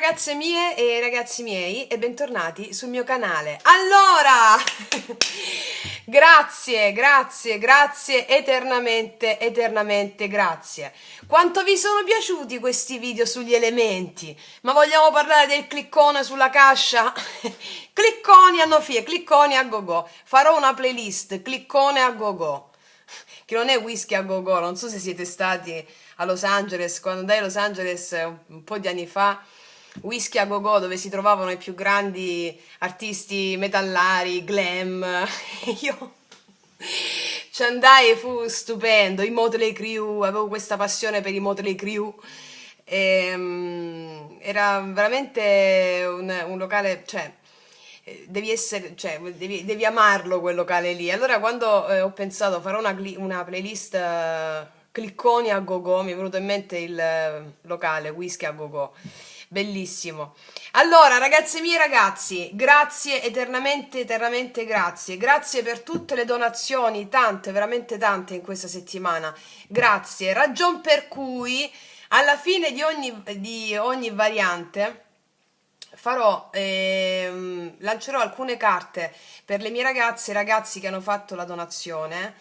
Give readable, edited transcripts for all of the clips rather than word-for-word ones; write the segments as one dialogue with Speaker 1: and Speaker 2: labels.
Speaker 1: ragazze mie e ragazzi miei e bentornati sul mio canale. Allora, grazie, eternamente grazie. Quanto vi sono piaciuti questi video sugli elementi? Ma vogliamo parlare del cliccone sulla cascia? Clicconi a no fie, clicconi a go-go. Farò una playlist, cliccone a go-go. Che non è whisky a go-go, non so se siete stati a Los Angeles, quando andai a Los Angeles un po' di anni fa, whisky a go-go dove si trovavano i più grandi artisti metallari, glam, io ci andai e fu stupendo, i Motley Crue, avevo questa passione per i Motley Crue, era veramente un locale, cioè devi essere, cioè, devi amarlo quel locale lì. Allora quando ho pensato farò una playlist clicconi a go-go, mi è venuto in mente il locale whisky a go-go, bellissimo. Allora ragazze mie e ragazzi, grazie eternamente grazie per tutte le donazioni, tante, veramente tante in questa settimana, grazie, ragion per cui alla fine di ogni variante lancerò alcune carte per le mie ragazze e ragazzi che hanno fatto la donazione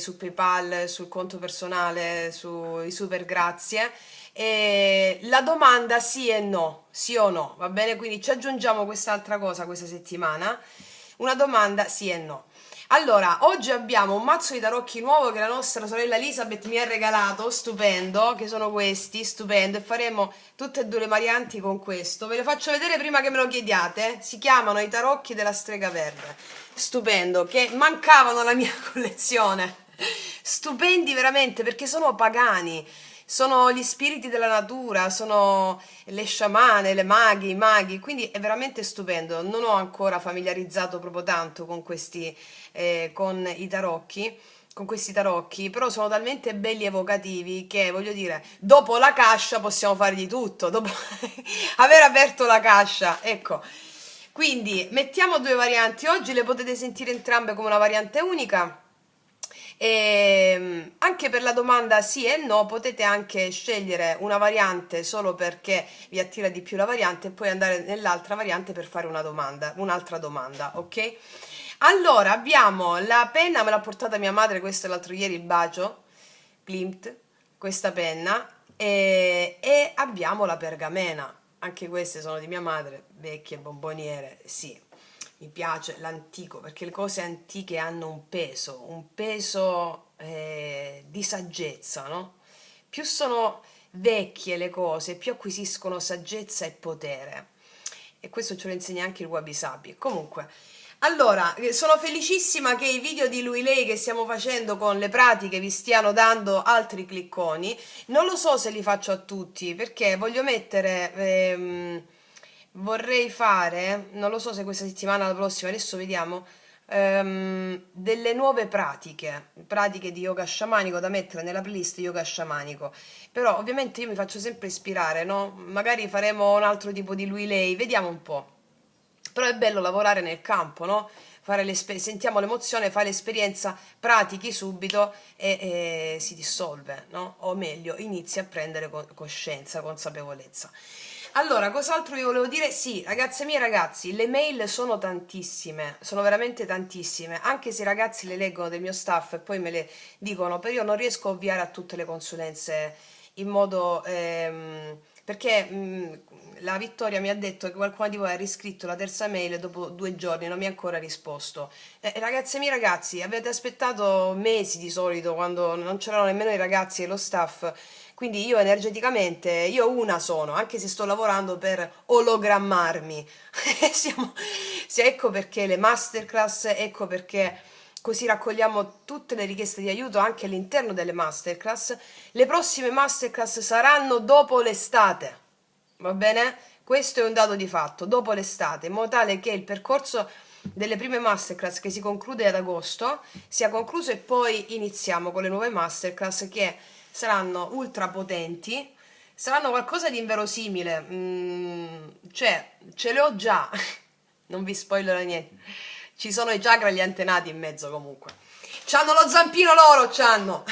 Speaker 1: su PayPal, sul conto personale, sui super grazie. E la domanda sì e no, sì o no, va bene? Quindi ci aggiungiamo quest'altra cosa questa settimana, una domanda sì e no. Allora, oggi abbiamo un mazzo di tarocchi nuovo che la nostra sorella Elisabeth mi ha regalato, stupendo, che sono questi, stupendo, e faremo tutte e due le varianti con questo. Ve le faccio vedere prima che me lo chiediate. Si chiamano i tarocchi della strega verde, stupendo, che mancavano alla mia collezione. Stupendi veramente perché sono pagani. Sono gli spiriti della natura, sono le sciamane, le maghi, i maghi, quindi è veramente stupendo. Non ho ancora familiarizzato proprio tanto con con i tarocchi, con questi tarocchi, però sono talmente belli e evocativi che, voglio dire, dopo la cascia possiamo fare di tutto, dopo aver aperto la cascia, ecco. Quindi mettiamo due varianti, oggi le potete sentire entrambe come una variante unica. E anche per la domanda sì e no potete anche scegliere una variante solo perché vi attira di più la variante e poi andare nell'altra variante per fare un'altra domanda, ok? Allora abbiamo la penna, me l'ha portata mia madre, questo l'altro ieri, il bacio Klimt, questa penna, e abbiamo la pergamena, anche queste sono di mia madre, vecchie bomboniere, sì. Mi piace l'antico perché le cose antiche hanno un peso di saggezza, no? Più sono vecchie le cose, più acquisiscono saggezza e potere. E questo ce lo insegna anche il Wabi Sabi. Comunque, allora, sono felicissima che i video di lui lei che stiamo facendo con le pratiche vi stiano dando altri clicconi. Non lo so se li faccio a tutti perché voglio mettere... vorrei fare, non lo so se questa settimana o la prossima, adesso vediamo, delle nuove pratiche di yoga sciamanico da mettere nella playlist yoga sciamanico. Però ovviamente io mi faccio sempre ispirare, no? Magari faremo un altro tipo di lui lei, vediamo un po'. Però è bello lavorare nel campo, no? Sentiamo l'emozione, fai l'esperienza, pratichi subito e si dissolve, no? O meglio, inizi a prendere coscienza, consapevolezza. Allora, cos'altro vi volevo dire? Sì, ragazze mie e ragazzi, le mail sono tantissime, sono veramente tantissime, anche se i ragazzi le leggono del mio staff e poi me le dicono, però io non riesco a ovviare a tutte le consulenze in modo... perché la Vittoria mi ha detto che qualcuno di voi ha riscritto la terza mail dopo 2 giorni, non mi ha ancora risposto. Ragazze mie ragazzi, avete aspettato mesi di solito quando non c'erano nemmeno i ragazzi e lo staff, quindi io energeticamente, io una sono, anche se sto lavorando per ologrammarmi. Ecco perché le masterclass, ecco perché così raccogliamo tutte le richieste di aiuto anche all'interno delle masterclass. Le prossime masterclass saranno dopo l'estate, va bene? Questo è un dato di fatto, dopo l'estate, in modo tale che il percorso delle prime masterclass che si conclude ad agosto sia concluso e poi iniziamo con le nuove masterclass che saranno ultra potenti, saranno qualcosa di inverosimile, cioè ce le ho già, non vi spoilerò niente, ci sono i chakra e gli antenati in mezzo comunque, c'hanno lo zampino loro, c'hanno.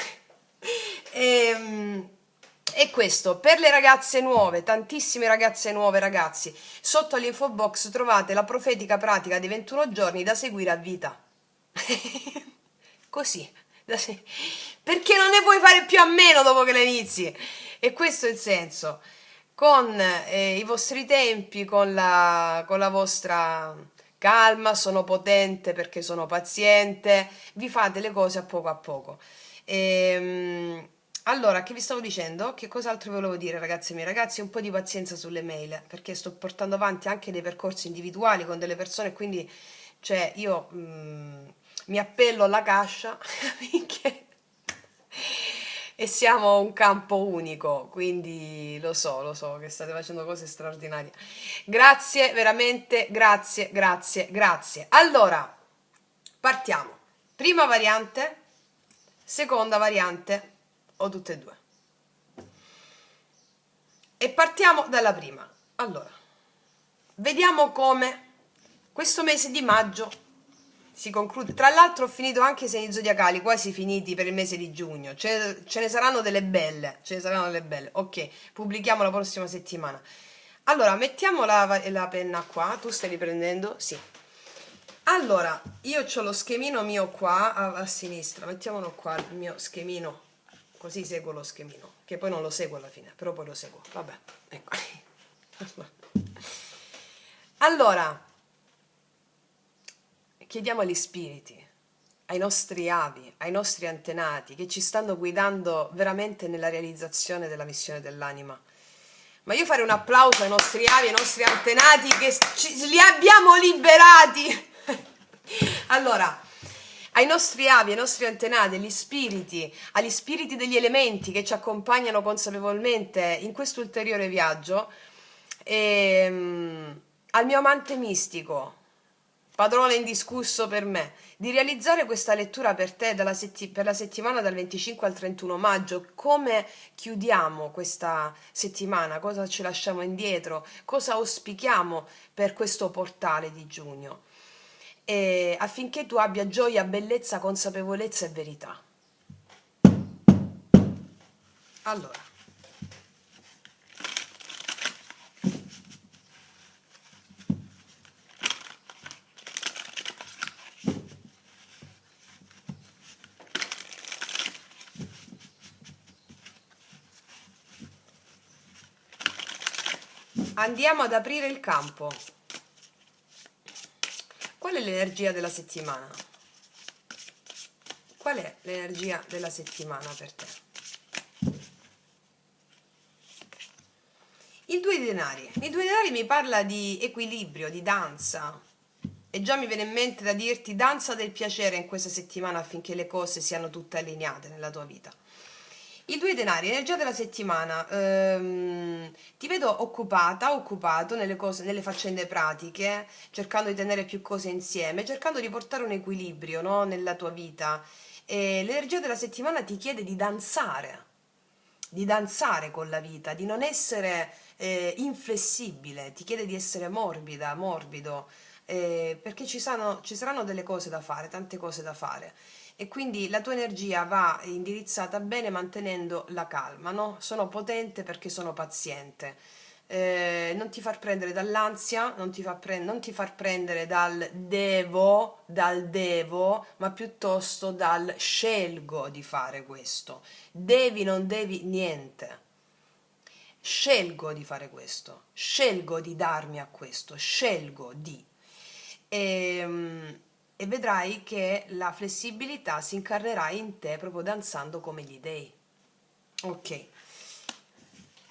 Speaker 1: E questo per le ragazze nuove, tantissime ragazze nuove, ragazzi. Sotto all'info box trovate la profetica pratica dei 21 giorni da seguire a vita. Così, perché non ne puoi fare più a meno dopo che le inizi. E questo è il senso. Con i vostri tempi, con la vostra calma, sono potente perché sono paziente, vi fate le cose a poco a poco. Allora, che vi stavo dicendo? Che cos'altro vi volevo dire, ragazzi miei? Ragazzi, un po' di pazienza sulle mail, perché sto portando avanti anche dei percorsi individuali con delle persone, quindi, cioè, io mi appello alla cascia finché e siamo un campo unico, quindi lo so che state facendo cose straordinarie. Grazie, veramente, grazie, grazie, grazie. Allora, partiamo. Prima variante, seconda variante, o tutte e due. E partiamo dalla prima. Allora, vediamo come questo mese di maggio si conclude. Tra l'altro ho finito anche i segni zodiacali, quasi finiti per il mese di giugno. Ce ne saranno delle belle, ce ne saranno delle belle. Ok, pubblichiamo la prossima settimana. Allora, mettiamo la penna qua, tu stai riprendendo? Sì. Allora, io ho lo schemino mio qua a sinistra, mettiamolo qua, il mio schemino, così seguo lo schemino, che poi non lo seguo alla fine, però poi lo seguo, vabbè, ecco. Allora, chiediamo agli spiriti, ai nostri avi, ai nostri antenati, che ci stanno guidando veramente nella realizzazione della missione dell'anima. Ma io farei un applauso ai nostri avi, ai nostri antenati, che li abbiamo liberati! Allora, ai nostri avi, ai nostri antenati, agli spiriti degli elementi che ci accompagnano consapevolmente in questo ulteriore viaggio, al mio amante mistico, padrone indiscusso per me, di realizzare questa lettura per te per la settimana dal 25 al 31 maggio. Come chiudiamo questa settimana? Cosa ci lasciamo indietro? Cosa auspichiamo per questo portale di giugno? Affinché tu abbia gioia, bellezza, consapevolezza e verità. Allora, andiamo ad aprire il campo. Qual è l'energia della settimana? Qual è l'energia della settimana per te? Il 2 di denari. Il 2 di denari mi parla di equilibrio, di danza. E già mi viene in mente da dirti danza del piacere in questa settimana affinché le cose siano tutte allineate nella tua vita. Il 2 di denari, energia della settimana. Ti vedo occupata, occupato nelle cose, nelle faccende pratiche, cercando di tenere più cose insieme, cercando di portare un equilibrio, no, nella tua vita. E l'energia della settimana ti chiede di danzare con la vita, di non essere inflessibile, ti chiede di essere morbida, morbido, perché ci saranno delle cose da fare, tante cose da fare. E quindi la tua energia va indirizzata bene mantenendo la calma, no? Sono potente perché sono paziente. Non ti far prendere dall'ansia, non ti far prendere dal devo, ma piuttosto dal scelgo di fare questo. Devi, non devi niente. Scelgo di fare questo, scelgo di darmi a questo, scelgo di. E vedrai che la flessibilità si incarnerà in te proprio danzando come gli dei. Ok.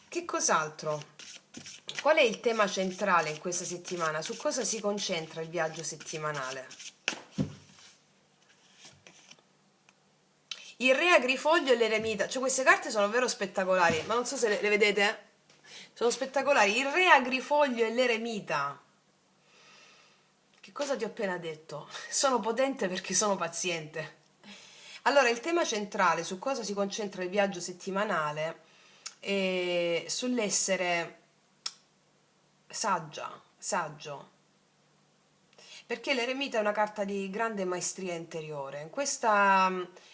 Speaker 1: Che cos'altro? Qual è il tema centrale in questa settimana? Su cosa si concentra il viaggio settimanale? Il re agrifoglio e l'eremita, cioè queste carte sono davvero spettacolari, ma non so se le vedete. Sono spettacolari. Il re agrifoglio e l'eremita. Che cosa ti ho appena detto? Sono potente perché sono paziente. Allora, il tema centrale su cosa si concentra il viaggio settimanale è sull'essere saggio, perché l'eremita è una carta di grande maestria interiore. Questa,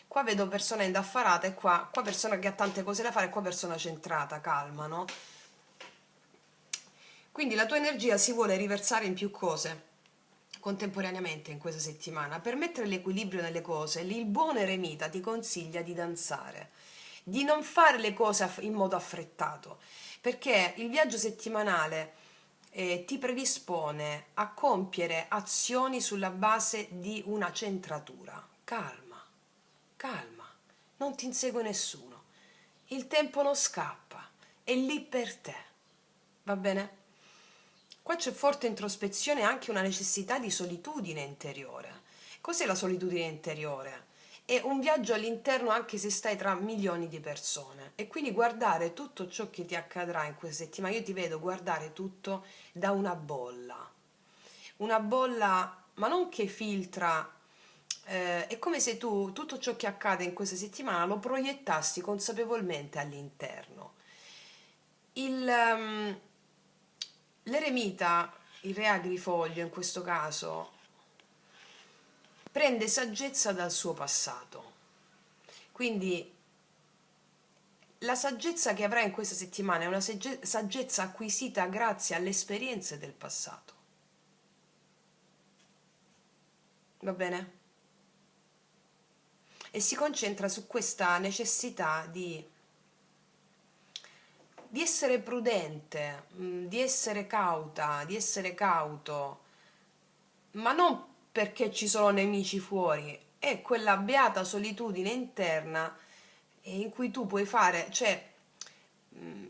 Speaker 1: qua vedo persona indaffarata e qua persona che ha tante cose da fare e qua persona centrata, calma, no? Quindi la tua energia si vuole riversare in più cose contemporaneamente in questa settimana. Per mettere l'equilibrio nelle cose, il buon eremita ti consiglia di danzare, di non fare le cose in modo affrettato, perché il viaggio settimanale ti predispone a compiere azioni sulla base di una centratura. Calma, calma, non ti insegue nessuno. Il tempo non scappa, è lì per te. Va bene? Qua c'è forte introspezione e anche una necessità di solitudine interiore. Cos'è la solitudine interiore? È un viaggio all'interno anche se stai tra milioni di persone e quindi guardare tutto ciò che ti accadrà in questa settimana. Io ti vedo guardare tutto da una bolla ma non che filtra, è come se tu tutto ciò che accade in questa settimana lo proiettassi consapevolmente all'interno. Il, l'eremita, il re agrifoglio in questo caso, prende saggezza dal suo passato. Quindi la saggezza che avrà in questa settimana è una saggezza acquisita grazie alle esperienze del passato. Va bene? E si concentra su questa necessità di essere prudente, di essere cauta, di essere cauto, ma non perché ci sono nemici fuori, è quella beata solitudine interna in cui tu puoi fare, cioè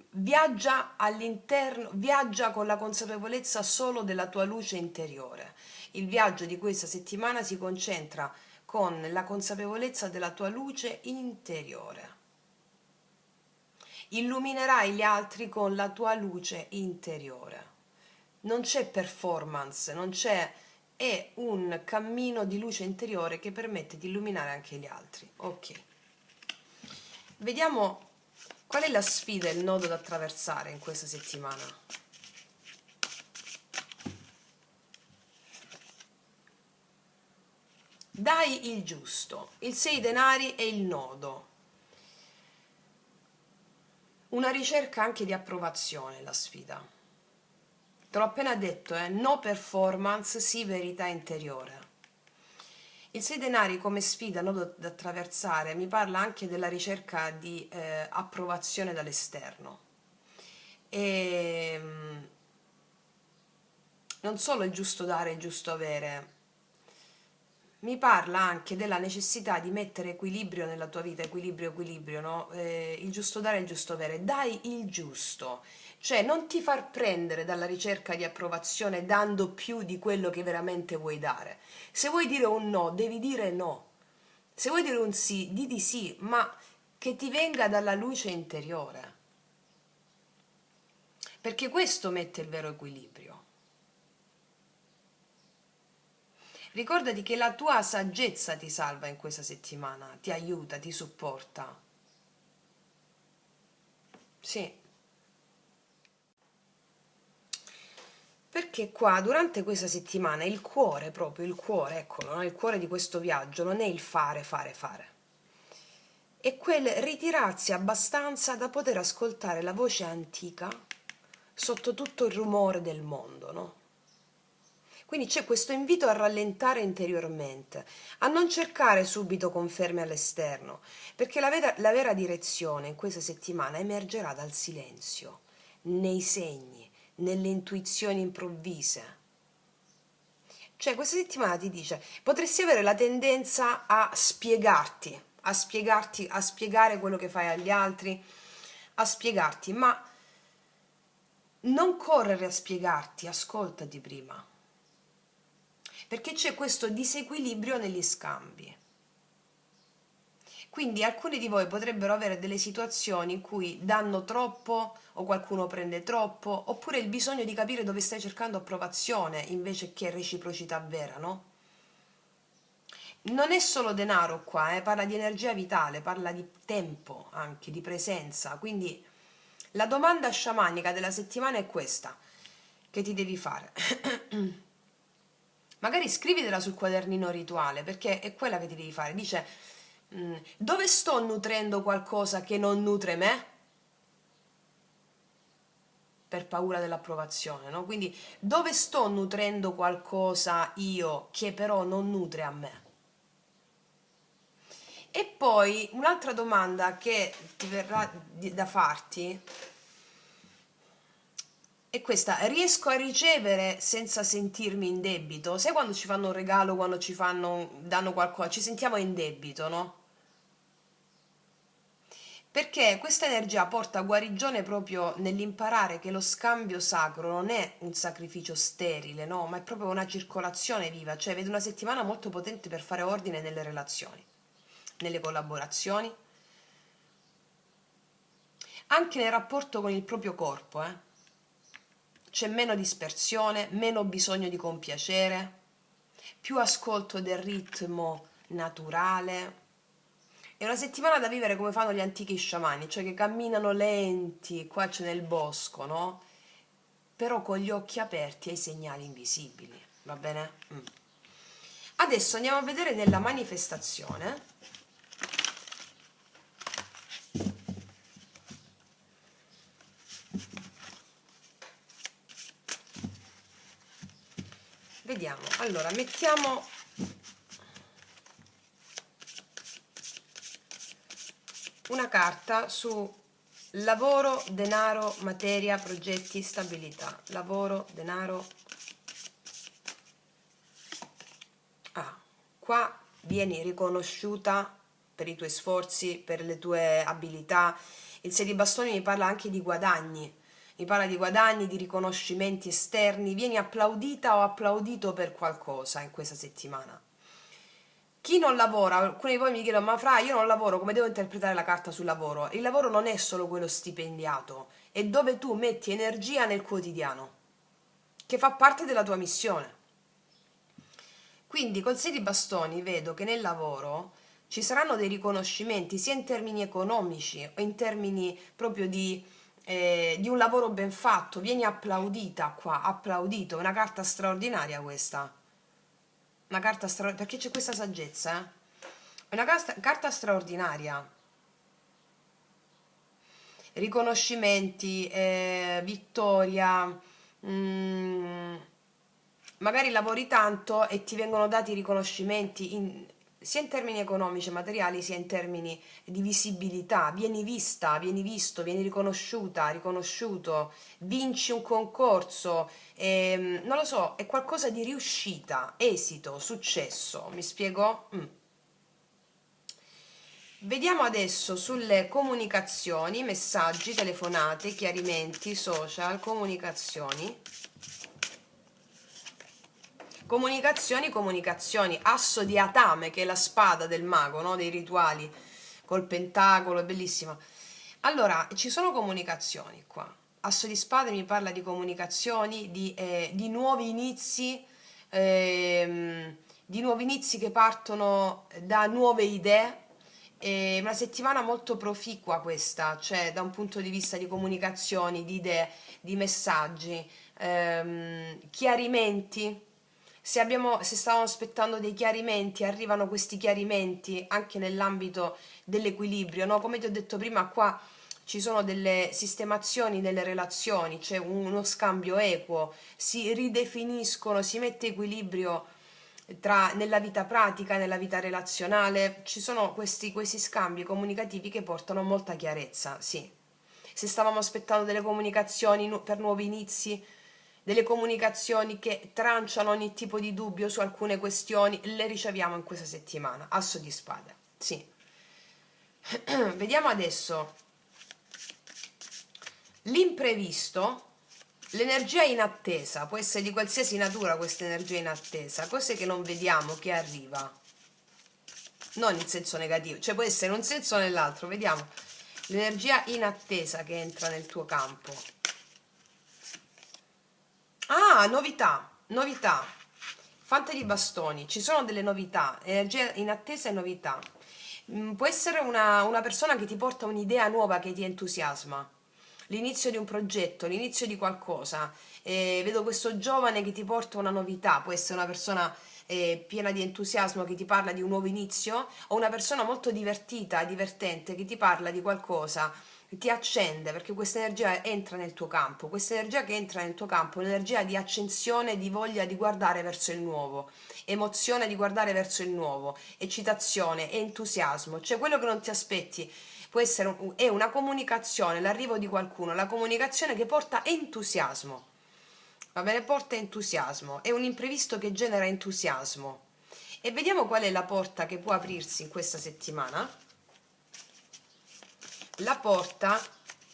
Speaker 1: viaggia all'interno, viaggia con la consapevolezza solo della tua luce interiore. Il viaggio di questa settimana si concentra con la consapevolezza della tua luce interiore. Illuminerai gli altri con la tua luce interiore. Non c'è performance, non c'è, è un cammino di luce interiore che permette di illuminare anche gli altri. Ok. Vediamo qual è la sfida e il nodo da attraversare in questa settimana. Dai il giusto, il 6 denari e il nodo. Una ricerca anche di approvazione, la sfida. Te l'ho appena detto, no performance, sì verità interiore. Il 6 denari come sfida, nodo da attraversare, mi parla anche della ricerca di approvazione dall'esterno. E non solo il giusto dare e il giusto avere, mi parla anche della necessità di mettere equilibrio nella tua vita, equilibrio, no? Il giusto dare e il giusto avere. Dai il giusto, cioè non ti far prendere dalla ricerca di approvazione dando più di quello che veramente vuoi dare. Se vuoi dire un no, devi dire no. Se vuoi dire un sì, di sì, ma che ti venga dalla luce interiore. Perché questo mette il vero equilibrio. Ricordati che la tua saggezza ti salva in questa settimana, ti aiuta, ti supporta. Sì. Perché qua, durante questa settimana, il cuore, proprio il cuore, eccolo, no? Il cuore di questo viaggio non è il fare, fare, fare. È quel ritirarsi abbastanza da poter ascoltare la voce antica sotto tutto il rumore del mondo, no? Quindi c'è questo invito a rallentare interiormente, a non cercare subito conferme all'esterno, perché la vera direzione in questa settimana emergerà dal silenzio, nei segni, nelle intuizioni improvvise. Cioè questa settimana ti dice, potresti avere la tendenza a spiegarti, a spiegare quello che fai agli altri, a spiegarti, ma non correre a spiegarti, ascoltati prima perché c'è questo disequilibrio negli scambi. Quindi alcuni di voi potrebbero avere delle situazioni in cui danno troppo o qualcuno prende troppo, oppure il bisogno di capire dove stai cercando approvazione invece che reciprocità vera, no? Non è solo denaro qua, parla di energia vitale, parla di tempo anche, di presenza. Quindi la domanda sciamanica della settimana è questa, che ti devi fare. Magari scrivitela sul quadernino rituale, perché è quella che ti devi fare. Dice, dove sto nutrendo qualcosa che non nutre me? Per paura dell'approvazione, no? Quindi dove sto nutrendo qualcosa io che però non nutre a me? E poi un'altra domanda che ti verrà da farti è questa: riesco a ricevere senza sentirmi in debito? Sai quando ci fanno un regalo, quando ci fanno, danno qualcosa, ci sentiamo in debito, no? Perché questa energia porta guarigione proprio nell'imparare che lo scambio sacro non è un sacrificio sterile, no? Ma è proprio una circolazione viva, cioè vedi una settimana molto potente per fare ordine nelle relazioni, nelle collaborazioni, anche nel rapporto con il proprio corpo, eh? C'è meno dispersione, meno bisogno di compiacere, più ascolto del ritmo naturale. È una settimana da vivere come fanno gli antichi sciamani, cioè che camminano lenti, qua c'è nel bosco, no? Però con gli occhi aperti ai segnali invisibili, va bene? Adesso andiamo a vedere nella manifestazione. Vediamo, allora mettiamo una carta su lavoro, denaro, materia, progetti, stabilità. Lavoro, denaro. Qua vieni riconosciuta per i tuoi sforzi, per le tue abilità. Il 6 di bastoni mi parla anche di guadagni. Mi parla di guadagni, di riconoscimenti esterni. Vieni applaudita o applaudito per qualcosa in questa settimana. Chi non lavora, alcuni di voi mi chiedono, ma Fra, io non lavoro, come devo interpretare la carta sul lavoro? Il lavoro non è solo quello stipendiato, è dove tu metti energia nel quotidiano, che fa parte della tua missione. Quindi col 6 di bastoni vedo che nel lavoro ci saranno dei riconoscimenti sia in termini economici o in termini proprio di un lavoro ben fatto. Vieni applaudita qua, applaudito, è una carta straordinaria questa. Una carta straordinaria, perché c'è questa saggezza, eh? È una carta straordinaria. Riconoscimenti, vittoria, magari lavori tanto e ti vengono dati riconoscimenti sia in termini economici e materiali, sia in termini di visibilità. Vieni vista, vieni visto, vieni riconosciuta, riconosciuto, vinci un concorso, non lo so, è qualcosa di riuscita, esito, successo. Mi spiego? Vediamo adesso sulle comunicazioni, messaggi, telefonate, chiarimenti, social, comunicazioni. Comunicazioni, comunicazioni, asso di Atame, che è la spada del mago, no? Dei rituali, col pentacolo, è bellissima. Allora, ci sono comunicazioni qua. Asso di spade mi parla di comunicazioni, di nuovi inizi, che partono da nuove idee. È una settimana molto proficua questa, cioè da un punto di vista di comunicazioni, di idee, di messaggi, chiarimenti. Se stavamo aspettando dei chiarimenti, arrivano questi chiarimenti anche nell'ambito dell'equilibrio, no? Come ti ho detto prima, qua ci sono delle sistemazioni nelle relazioni, c'è uno scambio equo, si ridefiniscono, si mette equilibrio nella vita pratica, nella vita relazionale, ci sono questi scambi comunicativi che portano molta chiarezza, sì. Se stavamo aspettando delle comunicazioni per nuovi inizi, delle comunicazioni che tranciano ogni tipo di dubbio su alcune questioni, le riceviamo in questa settimana. Asso di spade, sì. Vediamo adesso l'imprevisto, l'energia in attesa, può essere di qualsiasi natura questa energia in attesa, cose che non vediamo, che arriva, non in senso negativo, cioè può essere in un senso o nell'altro, vediamo l'energia in attesa che entra nel tuo campo. Ah, novità, novità, fante di bastoni, ci sono delle novità, energia in attesa e novità. Può essere una persona che ti porta un'idea nuova che ti entusiasma. l'inizio di un progetto, l'inizio di qualcosa. Vedo questo giovane che ti porta una novità, può essere una persona piena di entusiasmo che ti parla di un nuovo inizio, o una persona molto divertita, divertente che ti parla di qualcosa, che ti accende, perché questa energia entra nel tuo campo. Questa energia che entra nel tuo campo è un'energia di accensione, di voglia di guardare verso il nuovo, emozione di guardare verso il nuovo, eccitazione, entusiasmo, cioè quello che non ti aspetti. Può essere è una comunicazione, l'arrivo di qualcuno, la comunicazione che porta entusiasmo. Va bene, porta entusiasmo, è un imprevisto che genera entusiasmo. E vediamo qual è la porta che può aprirsi in questa settimana. La porta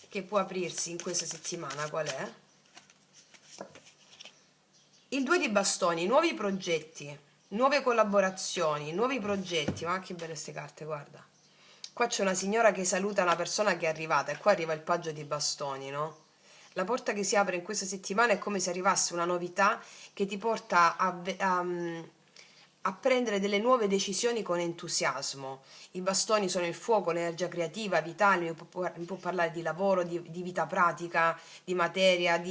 Speaker 1: che può aprirsi in questa settimana qual è? Il 2 di bastoni, nuovi progetti, nuove collaborazioni, nuovi progetti. Ma che belle queste carte, guarda. Qua c'è una signora che saluta una persona che è arrivata e qua arriva il paggio di bastoni, no? La porta che si apre in questa settimana è come se arrivasse una novità che ti porta a prendere delle nuove decisioni con entusiasmo. I bastoni sono il fuoco, l'energia creativa, vitale, mi può parlare di lavoro, di vita pratica, di materia,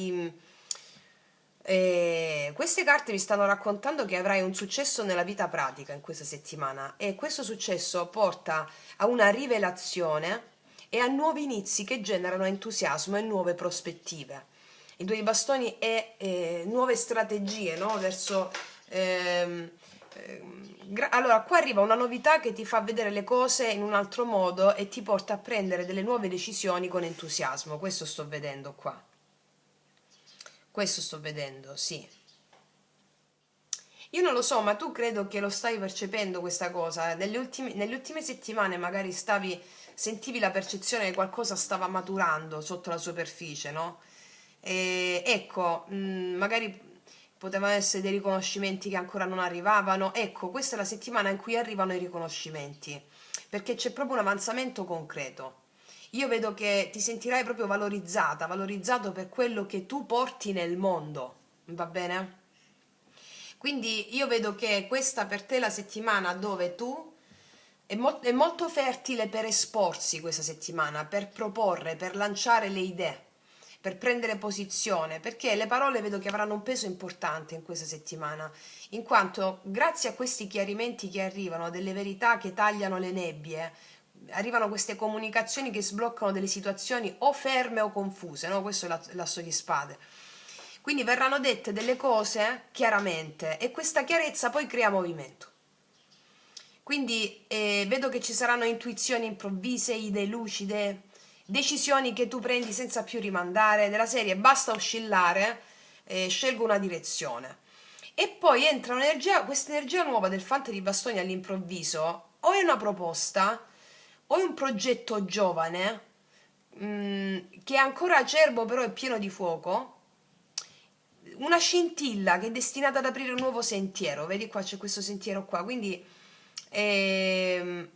Speaker 1: queste carte mi stanno raccontando che avrai un successo nella vita pratica in questa settimana e questo successo porta a una rivelazione e a nuovi inizi che generano entusiasmo e nuove prospettive. Il 2 di bastoni è nuove strategie, no? Verso allora, qua arriva una novità che ti fa vedere le cose in un altro modo e ti porta a prendere delle nuove decisioni con entusiasmo. Questo sto vedendo qua. Questo sto vedendo, sì. Io non lo so, ma tu credo che lo stai percependo questa cosa. Nelle ultime settimane magari sentivi la percezione che qualcosa stava maturando sotto la superficie, no? Ecco, magari potevano essere dei riconoscimenti che ancora non arrivavano. Ecco, questa è la settimana in cui arrivano i riconoscimenti, perché c'è proprio un avanzamento concreto. Io vedo che ti sentirai proprio valorizzata, valorizzato per quello che tu porti nel mondo, va bene? Quindi io vedo che questa per te è la settimana dove tu è molto fertile per esporsi questa settimana, per proporre, per lanciare le idee, per prendere posizione, perché le parole vedo che avranno un peso importante in questa settimana, in quanto grazie a questi chiarimenti che arrivano, delle verità che tagliano le nebbie, arrivano queste comunicazioni che sbloccano delle situazioni o ferme o confuse, no? Questo è l'asso di spade. Quindi verranno dette delle cose chiaramente e questa chiarezza poi crea movimento. Quindi vedo che ci saranno intuizioni improvvise, idee lucide, decisioni che tu prendi senza più rimandare, della serie basta oscillare, scelgo una direzione. E poi entra un'energia, questa energia nuova del fante di bastoni all'improvviso, o è una proposta, o è un progetto giovane, che è ancora acerbo però è pieno di fuoco, una scintilla che è destinata ad aprire un nuovo sentiero. Vedi qua c'è questo sentiero qua, quindi ehm,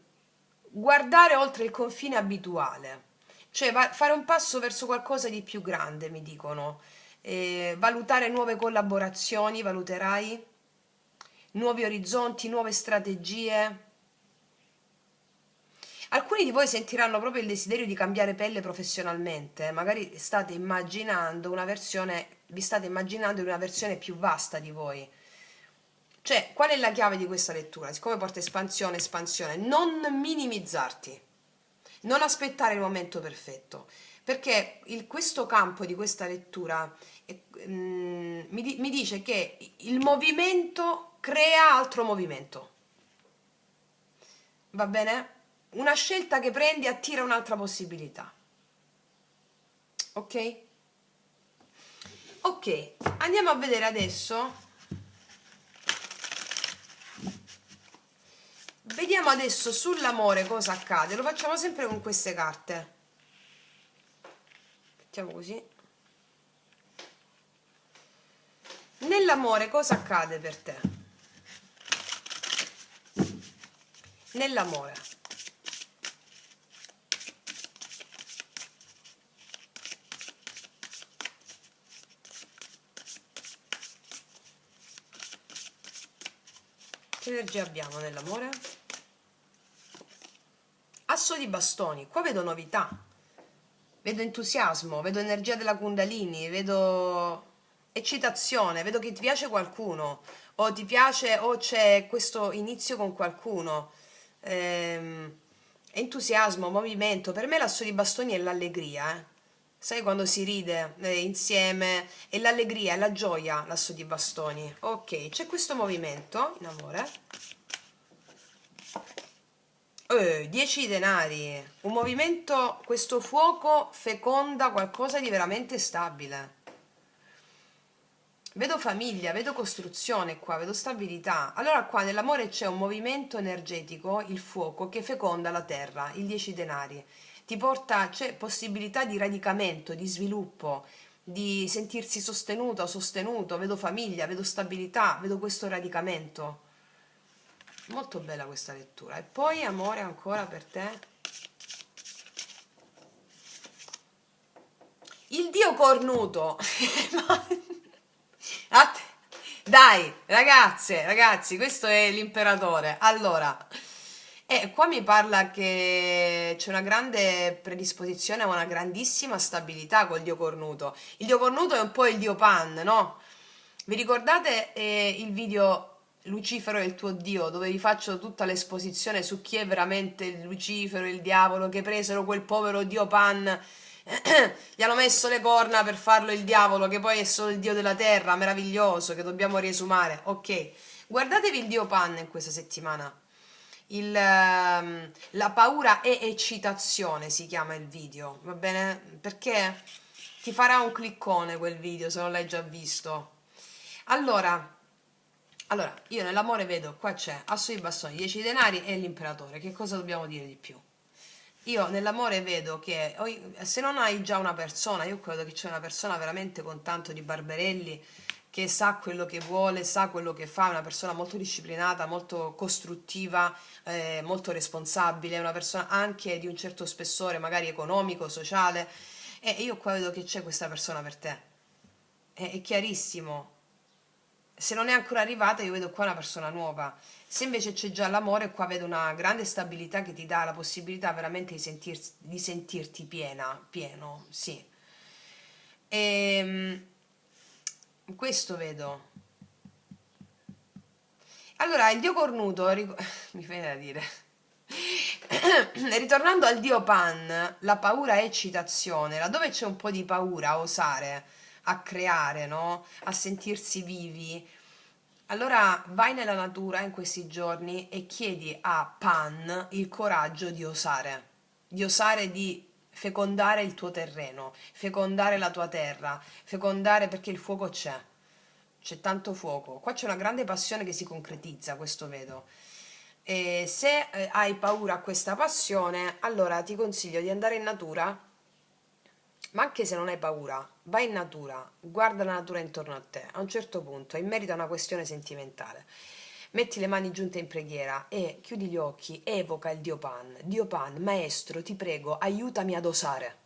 Speaker 1: guardare oltre il confine abituale, cioè fare un passo verso qualcosa di più grande, mi dicono. Valutare nuove collaborazioni, valuterai nuovi orizzonti, nuove strategie. Alcuni di voi sentiranno proprio il desiderio di cambiare pelle professionalmente, magari state immaginando una versione, vi state immaginando una versione più vasta di voi. Cioè, qual è la chiave di questa lettura? Siccome porta espansione, espansione, non minimizzarti, non aspettare il momento perfetto, perché questo campo di questa lettura mi dice che il movimento crea altro movimento. Va bene? Una scelta che prendi attira un'altra possibilità. Ok? Ok, andiamo a vedere adesso. Vediamo adesso sull'amore cosa accade. Lo facciamo sempre con queste carte. Mettiamo così. Nell'amore cosa accade per te? Nell'amore. Che energia abbiamo nell'amore? Asso di bastoni, qua vedo novità, vedo entusiasmo, vedo energia della Kundalini, vedo eccitazione, vedo che ti piace qualcuno, o ti piace, o c'è questo inizio con qualcuno. Ehm, entusiasmo, movimento. Per me l'asso di bastoni è l'allegria, eh. Sai quando si ride insieme? È l'allegria, è la gioia, l'asso di bastoni. Ok, c'è questo movimento in amore. 10 denari, un movimento, questo fuoco feconda qualcosa di veramente stabile. Vedo famiglia, vedo costruzione qua, vedo stabilità. Allora qua nell'amore c'è un movimento energetico, il fuoco, che feconda la terra, il 10 denari. Ti porta, c'è possibilità di radicamento, di sviluppo, di sentirsi sostenuta o sostenuto. Vedo famiglia, vedo stabilità, vedo questo radicamento. Molto bella questa lettura. E poi amore ancora per te. Il dio cornuto. Att- Dai, ragazze, ragazzi, questo è l'imperatore. Allora, qua mi parla che c'è una grande predisposizione a una grandissima stabilità col dio cornuto. Il dio cornuto è un po' il dio Pan, no? Vi ricordate il video Lucifero è il tuo dio, dove vi faccio tutta l'esposizione su chi è veramente il Lucifero, il diavolo, che presero quel povero dio Pan, gli hanno messo le corna per farlo il diavolo, che poi è solo il dio della terra, meraviglioso, che dobbiamo riesumare. Ok, guardatevi il dio Pan in questa settimana. La paura è eccitazione si chiama il video, va bene? Perché ti farà un cliccone quel video se non l'hai già visto. Allora, io nell'amore vedo, qua c'è asso di bastoni, 10 denari e l'imperatore. Che cosa dobbiamo dire di più? Io nell'amore vedo che se non hai già una persona, io credo che c'è una persona veramente con tanto di barberelli, che sa quello che vuole, sa quello che fa, è una persona molto disciplinata, molto costruttiva, molto responsabile, una persona anche di un certo spessore, magari economico, sociale. E io qua vedo che c'è questa persona per te. È chiarissimo. Se non è ancora arrivata, io vedo qua una persona nuova. Se invece c'è già l'amore, qua vedo una grande stabilità che ti dà la possibilità veramente di sentirti pieno, sì. E questo vedo. Allora, il dio cornuto, mi viene da dire. Ritornando al dio Pan, la paura è eccitazione, laddove c'è un po' di paura a osare, a creare, no? A sentirsi vivi. Allora vai nella natura in questi giorni e chiedi a Pan il coraggio di osare di fecondare il tuo terreno, fecondare la tua terra, fecondare perché il fuoco c'è tanto fuoco. Qua c'è una grande passione che si concretizza, questo vedo. E se hai paura a questa passione, allora ti consiglio di andare in natura, ma anche se non hai paura, vai in natura, guarda la natura intorno a te. A un certo punto, in merito a una questione sentimentale, metti le mani giunte in preghiera e chiudi gli occhi, evoca il Dio Pan. Dio Pan, maestro, ti prego, aiutami ad osare.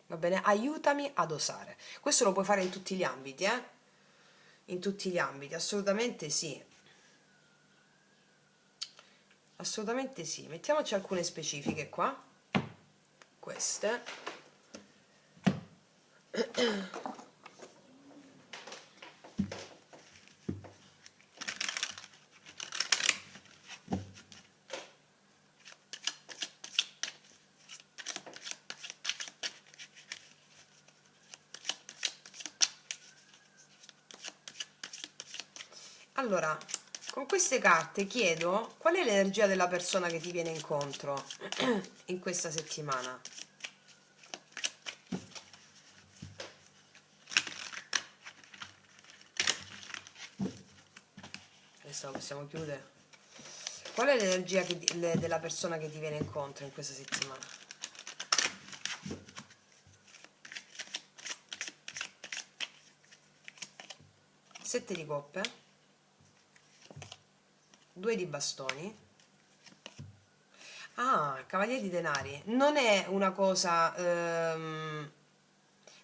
Speaker 1: Va bene? Aiutami ad osare. Questo lo puoi fare in tutti gli ambiti, eh? In tutti gli ambiti, assolutamente sì. Assolutamente sì. Mettiamoci alcune specifiche qua. Queste. Allora, con queste carte chiedo qual è l'energia della persona che ti viene incontro in questa settimana. Adesso la possiamo chiudere. Qual è l'energia della persona che ti viene incontro in questa settimana? Sette di coppe, due di bastoni. Ah, cavaliere di denari. Non è una cosa,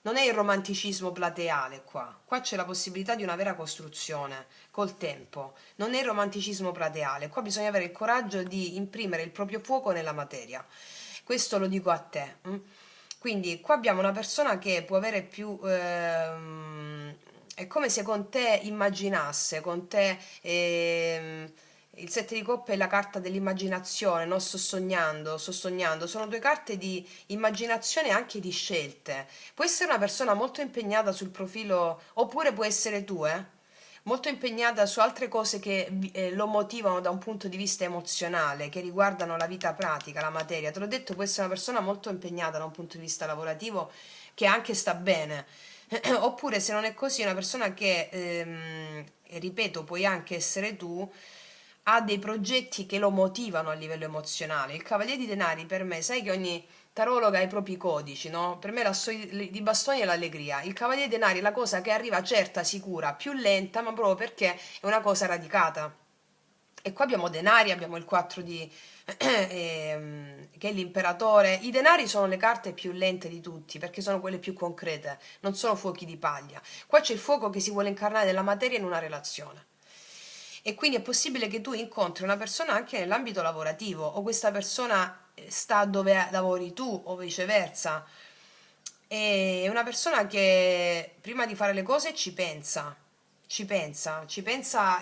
Speaker 1: non è il romanticismo plateale qua. Qua c'è la possibilità di una vera costruzione col tempo. Non è il romanticismo plateale. Qua bisogna avere il coraggio di imprimere il proprio fuoco nella materia. Questo lo dico a te. Quindi qua abbiamo una persona che può avere più... è come se con te immaginasse, con te... il sette di coppe è la carta dell'immaginazione, no? Sto sognando. Sono due carte di immaginazione e anche di scelte. Può essere una persona molto impegnata sul profilo, oppure può essere tu, molto impegnata su altre cose che lo motivano da un punto di vista emozionale, che riguardano la vita pratica, la materia. Te l'ho detto, può essere una persona molto impegnata da un punto di vista lavorativo che anche sta bene. Oppure se non è così, è una persona che, e ripeto, puoi anche essere tu, ha dei progetti che lo motivano a livello emozionale. Il Cavaliere di Denari per me, sai che ogni tarologa ha i propri codici, no? Per me di bastoni è l'allegria. Il Cavaliere di Denari è la cosa che arriva certa, sicura, più lenta, ma proprio perché è una cosa radicata. E qua abbiamo denari, abbiamo il 4 di... che è l'imperatore. I denari sono le carte più lente di tutti perché sono quelle più concrete, non sono fuochi di paglia. Qua c'è il fuoco che si vuole incarnare nella materia in una relazione. E quindi è possibile che tu incontri una persona anche nell'ambito lavorativo, o questa persona sta dove lavori tu, o viceversa. È una persona che prima di fare le cose ci pensa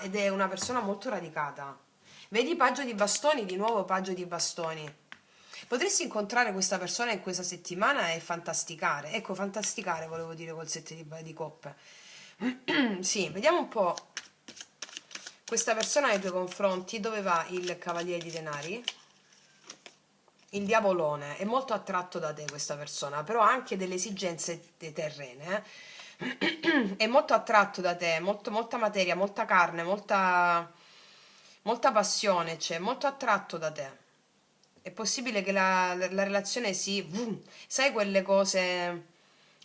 Speaker 1: ed è una persona molto radicata. Vedi Paggio di Bastoni, di nuovo Paggio di Bastoni. Potresti incontrare questa persona in questa settimana e fantasticare. Ecco, fantasticare volevo dire col sette di coppe. Sì, vediamo un po' questa persona nei tuoi confronti. Dove va il Cavaliere di Denari? Il Diavolone. È molto attratto da te questa persona, però ha anche delle esigenze terrene. È molto attratto da te, molta materia, molta carne, molta passione c'è, molto attratto da te. È possibile che la relazione si... sai quelle cose,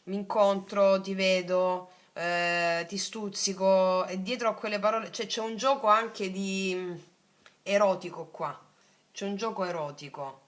Speaker 1: mi incontro, ti vedo, ti stuzzico, e dietro a quelle parole... Cioè c'è un gioco anche di erotico qua. C'è un gioco erotico.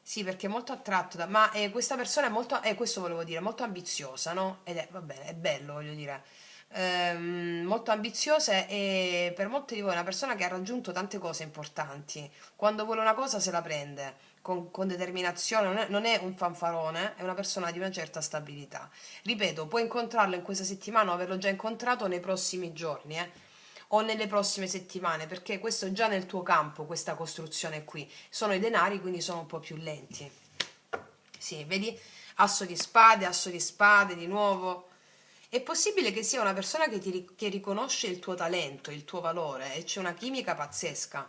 Speaker 1: Sì, perché è molto attratto da... Ma questa persona è molto... questo volevo dire, molto ambiziosa, no? Ed è, va bene, è bello, voglio dire. Molto ambiziosa e per molti di voi è una persona che ha raggiunto tante cose importanti. Quando vuole una cosa se la prende con determinazione, non è un fanfarone, è una persona di una certa stabilità. Ripeto, puoi incontrarlo in questa settimana o averlo già incontrato nei prossimi giorni, o nelle prossime settimane, perché questo è già nel tuo campo, questa costruzione qui. Sono i denari, quindi sono un po' più lenti. Sì, vedi? Asso di spade di nuovo. È possibile che sia una persona che riconosce il tuo talento, il tuo valore, e c'è una chimica pazzesca.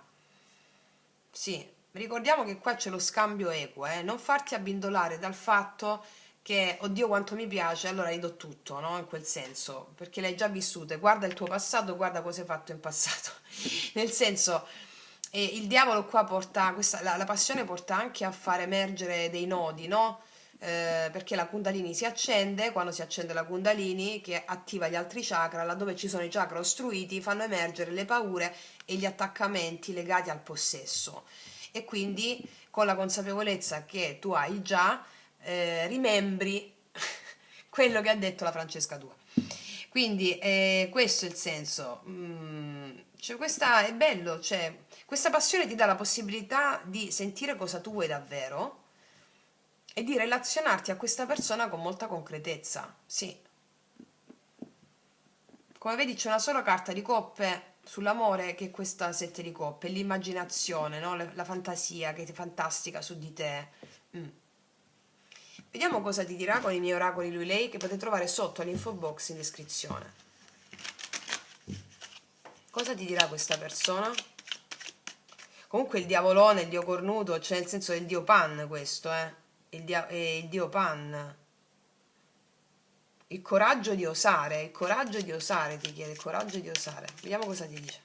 Speaker 1: Sì, ricordiamo che qua c'è lo scambio equo, non farti abbindolare dal fatto che, oddio quanto mi piace, allora gli do tutto, no? In quel senso, perché l'hai già vissuto, e guarda il tuo passato, guarda cosa hai fatto in passato. Nel senso, il diavolo qua porta, la passione porta anche a far emergere dei nodi, no? Perché la Kundalini si accende, quando si accende la Kundalini, che attiva gli altri chakra, laddove ci sono i chakra ostruiti, fanno emergere le paure e gli attaccamenti legati al possesso. E quindi, con la consapevolezza che tu hai già, rimembri quello che ha detto la Francesca tua. Quindi questo è il senso. Cioè, questa è bello, cioè, questa passione ti dà la possibilità di sentire cosa tu vuoi davvero e di relazionarti a questa persona con molta concretezza. Sì, come vedi c'è una sola carta di coppe sull'amore, che è questa sette di coppe, l'immaginazione, no? La fantasia che è fantastica su di te. Mm. Vediamo cosa ti dirà con i miei oracoli lui lei, che potete trovare sotto all'info box in descrizione. Cosa ti dirà questa persona? Comunque il diavolone, il dio cornuto, cioè nel senso del dio Pan questo, è il dio Pan. Il coraggio di osare ti chiede, il coraggio di osare. Vediamo cosa ti dice.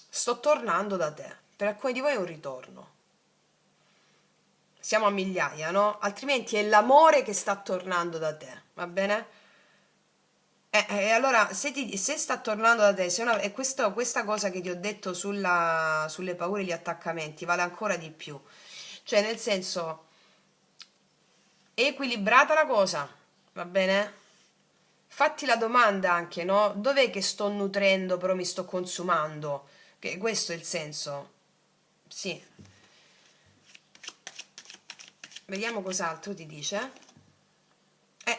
Speaker 1: Sto tornando da te. Per alcuni di voi è un ritorno. Siamo a migliaia, no? Altrimenti è l'amore che sta tornando da te, va bene? Allora, se sta tornando da te, se questa cosa che ti ho detto sulle paure e gli attaccamenti vale ancora di più. Cioè, nel senso, è equilibrata la cosa, va bene? Fatti la domanda anche, no? Dov'è che sto nutrendo però mi sto consumando? Che questo è il senso. Sì. Vediamo cos'altro ti dice.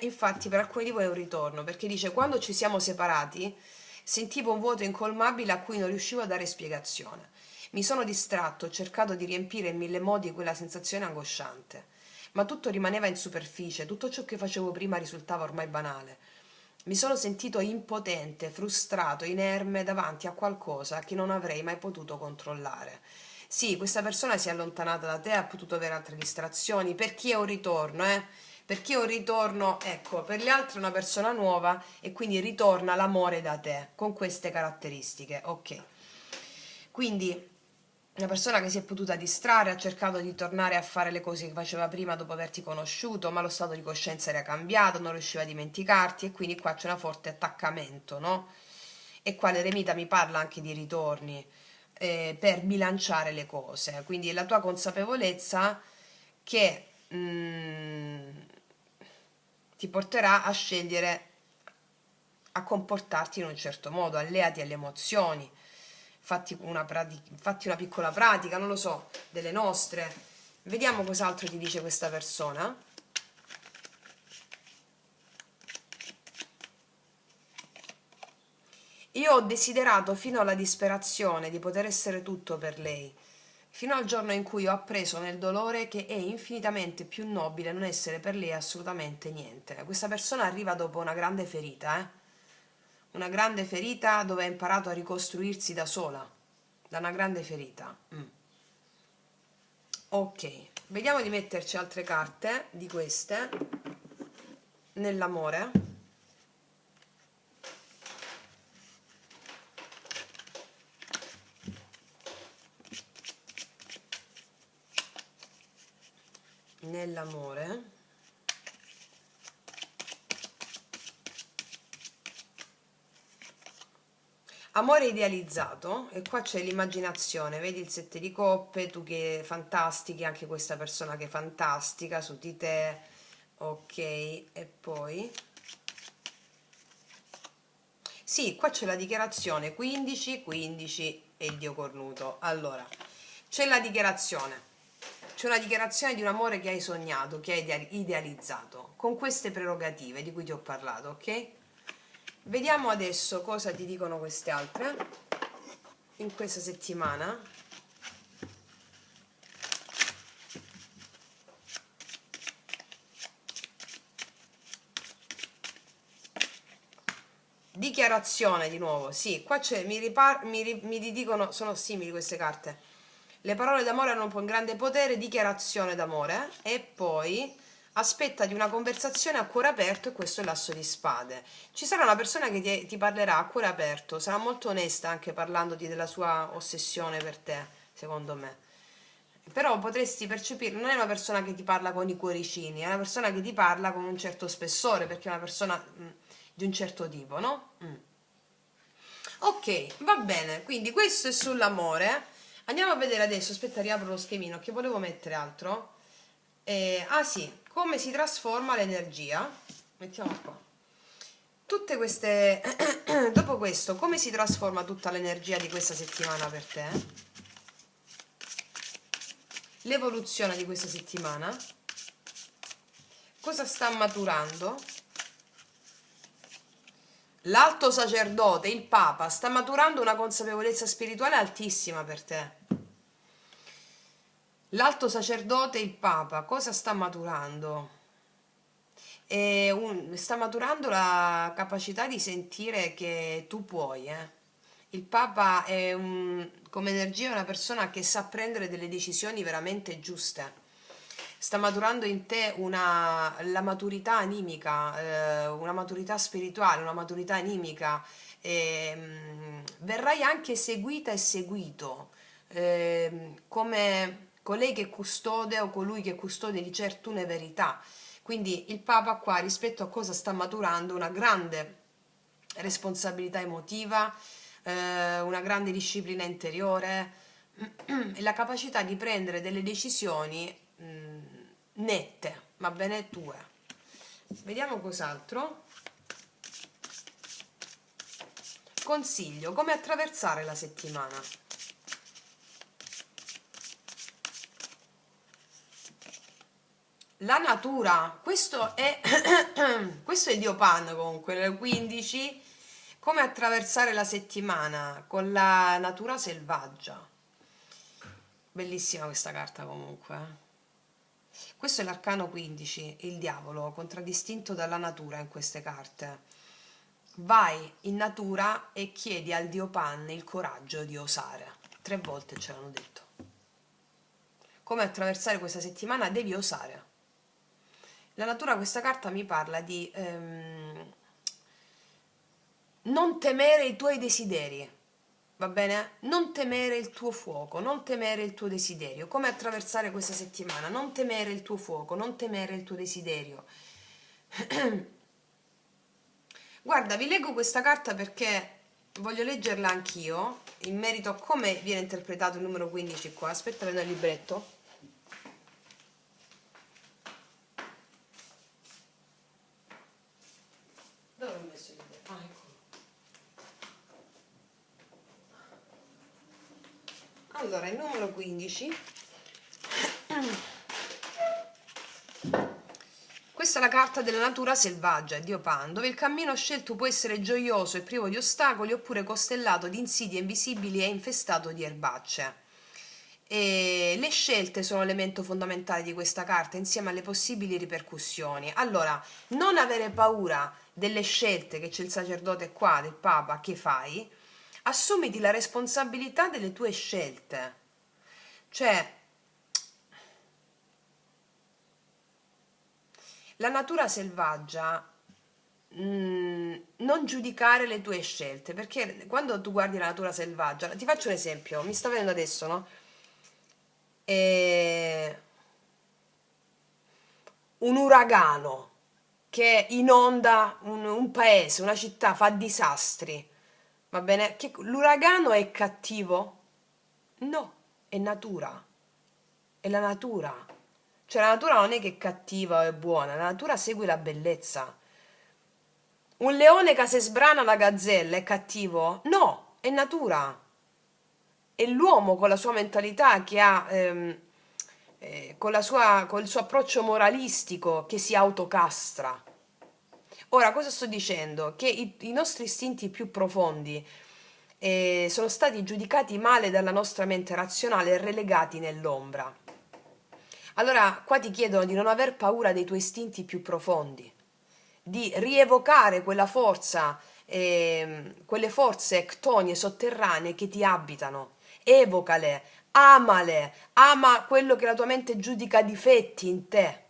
Speaker 1: Infatti per alcuni di voi è un ritorno, perché dice: quando ci siamo separati sentivo un vuoto incolmabile a cui non riuscivo a dare spiegazione. Mi sono distratto, ho cercato di riempire in mille modi quella sensazione angosciante, ma tutto rimaneva in superficie, tutto ciò che facevo prima risultava ormai banale. Mi sono sentito impotente, frustrato, inerme davanti a qualcosa che non avrei mai potuto controllare. Sì, questa persona si è allontanata da te, ha potuto avere altre distrazioni. Per chi è un ritorno, eh? Per chi è un ritorno, ecco, per gli altri è una persona nuova e quindi ritorna l'amore da te con queste caratteristiche. Ok. Quindi una persona che si è potuta distrarre, ha cercato di tornare a fare le cose che faceva prima dopo averti conosciuto, ma lo stato di coscienza era cambiato, non riusciva a dimenticarti e quindi qua c'è una forte attaccamento, no? E qua l'eremita mi parla anche di ritorni per bilanciare le cose, quindi è la tua consapevolezza che ti porterà a scegliere, a comportarti in un certo modo, alleati alle emozioni, fatti una piccola pratica, non lo so, delle nostre. Vediamo cos'altro ti dice questa persona. Io ho desiderato fino alla disperazione di poter essere tutto per lei, fino al giorno in cui ho appreso nel dolore che è infinitamente più nobile non essere per lei assolutamente niente. Questa persona arriva dopo una grande ferita, una grande ferita dove ha imparato a ricostruirsi da sola, da una grande ferita. Ok, vediamo di metterci altre carte di queste nell'amore. Nell'amore. Amore idealizzato, e qua c'è l'immaginazione, vedi il 7 di coppe, tu che fantastichi, anche questa persona che è fantastica su di te, ok, e poi sì, qua c'è la dichiarazione 15, 15 e il dio cornuto. Allora, c'è la dichiarazione, c'è una dichiarazione di un amore che hai sognato, che hai idealizzato, con queste prerogative di cui ti ho parlato, ok? Vediamo adesso cosa ti dicono queste altre in questa settimana. Dichiarazione di nuovo, sì, qua c'è, mi dicono, sono simili queste carte. Le parole d'amore hanno un grande potere, dichiarazione d'amore, e poi aspetta di una conversazione a cuore aperto, e questo è l'asso di spade. Ci sarà una persona che ti parlerà a cuore aperto, sarà molto onesta anche parlandoti della sua ossessione per te, secondo me. Però potresti percepire, non è una persona che ti parla con i cuoricini, è una persona che ti parla con un certo spessore, perché è una persona di un certo tipo, no? Ok, va bene, quindi questo è sull'amore. Andiamo a vedere adesso, aspetta, riapro lo schemino, che volevo mettere altro. Ah sì, come si trasforma l'energia. Mettiamo qua. Tutte queste... Dopo questo, come si trasforma tutta l'energia di questa settimana per te? L'evoluzione di questa settimana. Cosa sta maturando? L'alto sacerdote, il Papa, sta maturando una consapevolezza spirituale altissima per te. L'alto sacerdote, il Papa, cosa sta maturando? Sta maturando la capacità di sentire che tu puoi. Il Papa è come energia una persona che sa prendere delle decisioni veramente giuste. Sta maturando in te la maturità animica, una maturità spirituale, una maturità animica. Verrai anche seguita e seguito come colei che custode o colui che custode di certune verità. Quindi il Papa qua rispetto a cosa sta maturando una grande responsabilità emotiva, una grande disciplina interiore e la capacità di prendere delle decisioni nette, va bene, tue. Vediamo cos'altro. Consiglio, come attraversare la settimana. la natura, questo è, questo è il Dio Pan comunque, nel 15, come attraversare la settimana con la natura selvaggia. Bellissima questa carta comunque. Questo è l'arcano 15, il diavolo, contraddistinto dalla natura in queste carte. Vai in natura e chiedi al Dio Pan il coraggio di osare. 3 volte ce l'hanno detto. Come attraversare questa settimana devi osare. La natura, questa carta mi parla di non temere i tuoi desideri, va bene? Non temere il tuo fuoco, non temere il tuo desiderio. Come attraversare questa settimana? Non temere il tuo fuoco, non temere il tuo desiderio. Guarda, vi leggo questa carta perché voglio leggerla anch'io, in merito a come viene interpretato il numero 15 qua. Aspetta, prendo il libretto. Dove ho messo il libretto? Ah, eccolo. Allora, il numero 15. Questa è la carta della natura selvaggia, Dio Pan, dove il cammino scelto può essere gioioso e privo di ostacoli oppure costellato di insidie invisibili e infestato di erbacce. E le scelte sono l'elemento fondamentale di questa carta insieme alle possibili ripercussioni. Allora, non avere paura delle scelte, che c'è il sacerdote qua, del Papa, che fai, assumiti la responsabilità delle tue scelte. Cioè, la natura selvaggia, non giudicare le tue scelte, perché quando tu guardi la natura selvaggia, ti faccio un esempio, mi sta venendo adesso, no? E un uragano che inonda un paese, una città, fa disastri, va bene? Che l'uragano è cattivo? No, è natura, è la natura. Cioè la natura non è che è cattiva o è buona, la natura segue la bellezza. Un leone che se sbrana la gazzella è cattivo? No, è natura. È l'uomo con la sua mentalità che ha, col suo approccio moralistico che si autocastra. Ora, cosa sto dicendo? Che i nostri istinti più profondi sono stati giudicati male dalla nostra mente razionale e relegati nell'ombra. Allora, qua ti chiedono di non aver paura dei tuoi istinti più profondi, di rievocare quella forza, quelle forze ctonie sotterranee che ti abitano. Evocale, amale, ama quello che la tua mente giudica difetti in te.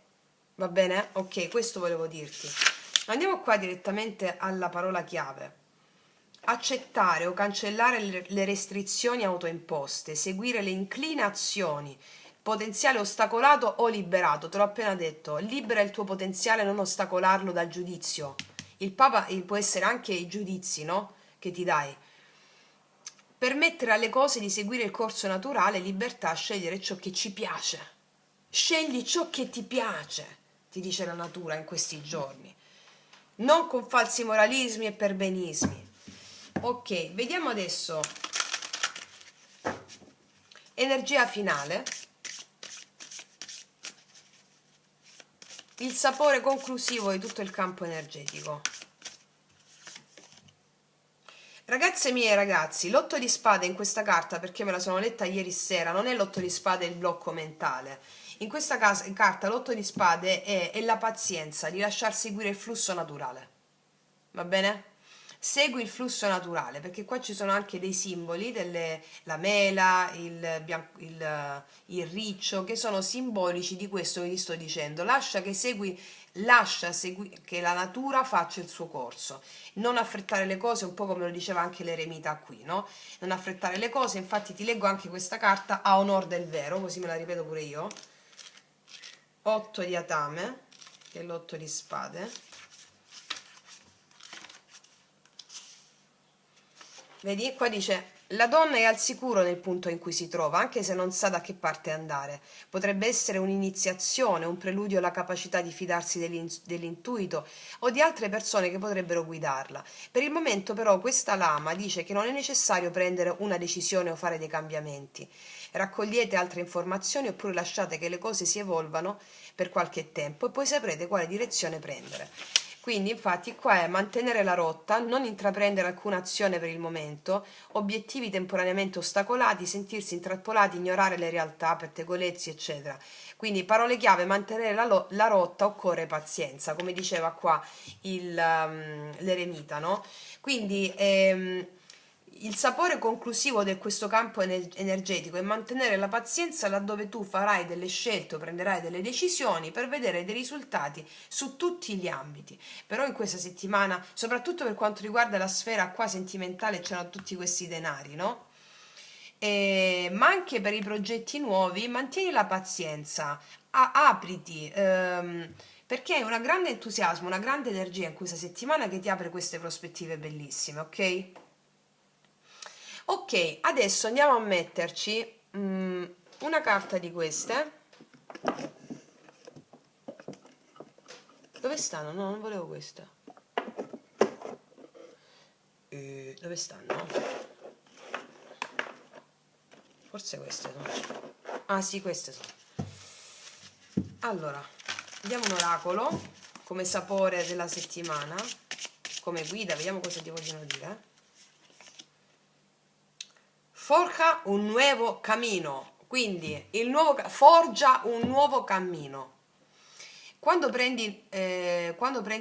Speaker 1: Va bene? Ok, questo volevo dirti. Andiamo qua direttamente alla parola chiave. Accettare o cancellare le restrizioni autoimposte, seguire le inclinazioni, potenziale ostacolato o liberato, te l'ho appena detto, libera il tuo potenziale, non ostacolarlo dal giudizio. Il Papa può essere anche i giudizi, no? Che ti dai. Permettere alle cose di seguire il corso naturale, libertà, scegliere ciò che ci piace. Scegli ciò che ti piace, ti dice la natura in questi giorni. Non con falsi moralismi e perbenismi. Ok, vediamo adesso energia finale, il sapore conclusivo di tutto il campo energetico. Ragazze mie e ragazzi, l'otto di spade in questa carta, perché me la sono letta ieri sera, non è l'otto di spade il blocco mentale. In questa carta l'otto di spade è la pazienza di lasciar seguire il flusso naturale. Va bene? Segui il flusso naturale, perché qua ci sono anche dei simboli, la mela, il riccio, che sono simbolici di questo che ti sto dicendo. Lascia che la natura faccia il suo corso. Non affrettare le cose, un po' come lo diceva anche l'eremita qui, no? Non affrettare le cose, infatti ti leggo anche questa carta a onor del vero, così me la ripeto pure io. 8 di Atame, che è l'8 di spade. Vedi? Qua dice la donna è al sicuro nel punto in cui si trova, anche se non sa da che parte andare. Potrebbe essere un'iniziazione, un preludio alla capacità di fidarsi dell'intuito o di altre persone che potrebbero guidarla. Per il momento però questa lama dice che non è necessario prendere una decisione o fare dei cambiamenti. Raccogliete altre informazioni oppure lasciate che le cose si evolvano per qualche tempo e poi saprete quale direzione prendere. Quindi infatti qua è mantenere la rotta, non intraprendere alcuna azione per il momento, obiettivi temporaneamente ostacolati, sentirsi intrappolati, ignorare le realtà, pettegolezzi, eccetera. Quindi parole chiave, mantenere la rotta, occorre pazienza, come diceva qua l'eremita, no? Quindi il sapore conclusivo di questo campo energetico è mantenere la pazienza laddove tu farai delle scelte o prenderai delle decisioni per vedere dei risultati su tutti gli ambiti. Però in questa settimana, soprattutto per quanto riguarda la sfera qua sentimentale, c'erano tutti questi denari, no? Ma anche per i progetti nuovi, mantieni la pazienza, apriti, perché hai un grande entusiasmo, una grande energia in questa settimana che ti apre queste prospettive bellissime, ok? Ok, adesso andiamo a metterci una carta di queste. Dove stanno? No, non volevo questa. Dove stanno? Forse queste sono. Ah sì, queste sono. Allora, diamo un oracolo come sapore della settimana, come guida, vediamo cosa ti vogliono dire. Forja un nuovo cammino, quindi forgia un nuovo cammino. Quando prendi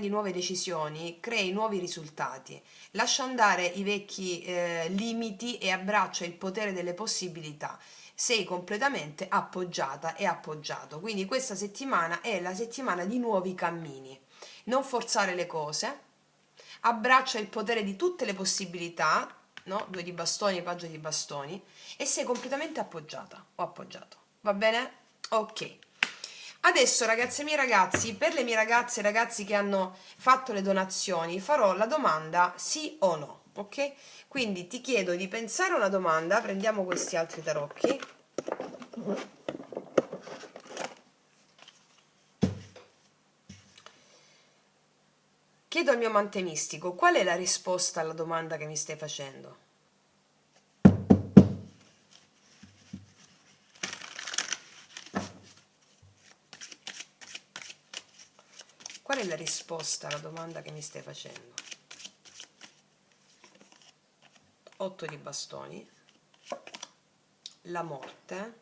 Speaker 1: nuove decisioni, crei nuovi risultati, lascia andare i vecchi limiti e abbraccia il potere delle possibilità. Sei completamente appoggiata e appoggiato. Quindi questa settimana è la settimana di nuovi cammini. Non forzare le cose, abbraccia il potere di tutte le possibilità, no? 2 di bastoni, paggio di bastoni, e sei completamente appoggiata o appoggiato. Va bene? Ok. Adesso ragazze mie ragazzi, per le mie ragazze e ragazzi che hanno fatto le donazioni, farò la domanda sì o no, ok? Quindi ti chiedo di pensare a una domanda, prendiamo questi altri tarocchi. Chiedo al mio amante mistico, qual è la risposta alla domanda che mi stai facendo? Qual è la risposta alla domanda che mi stai facendo? 8 di bastoni, la morte,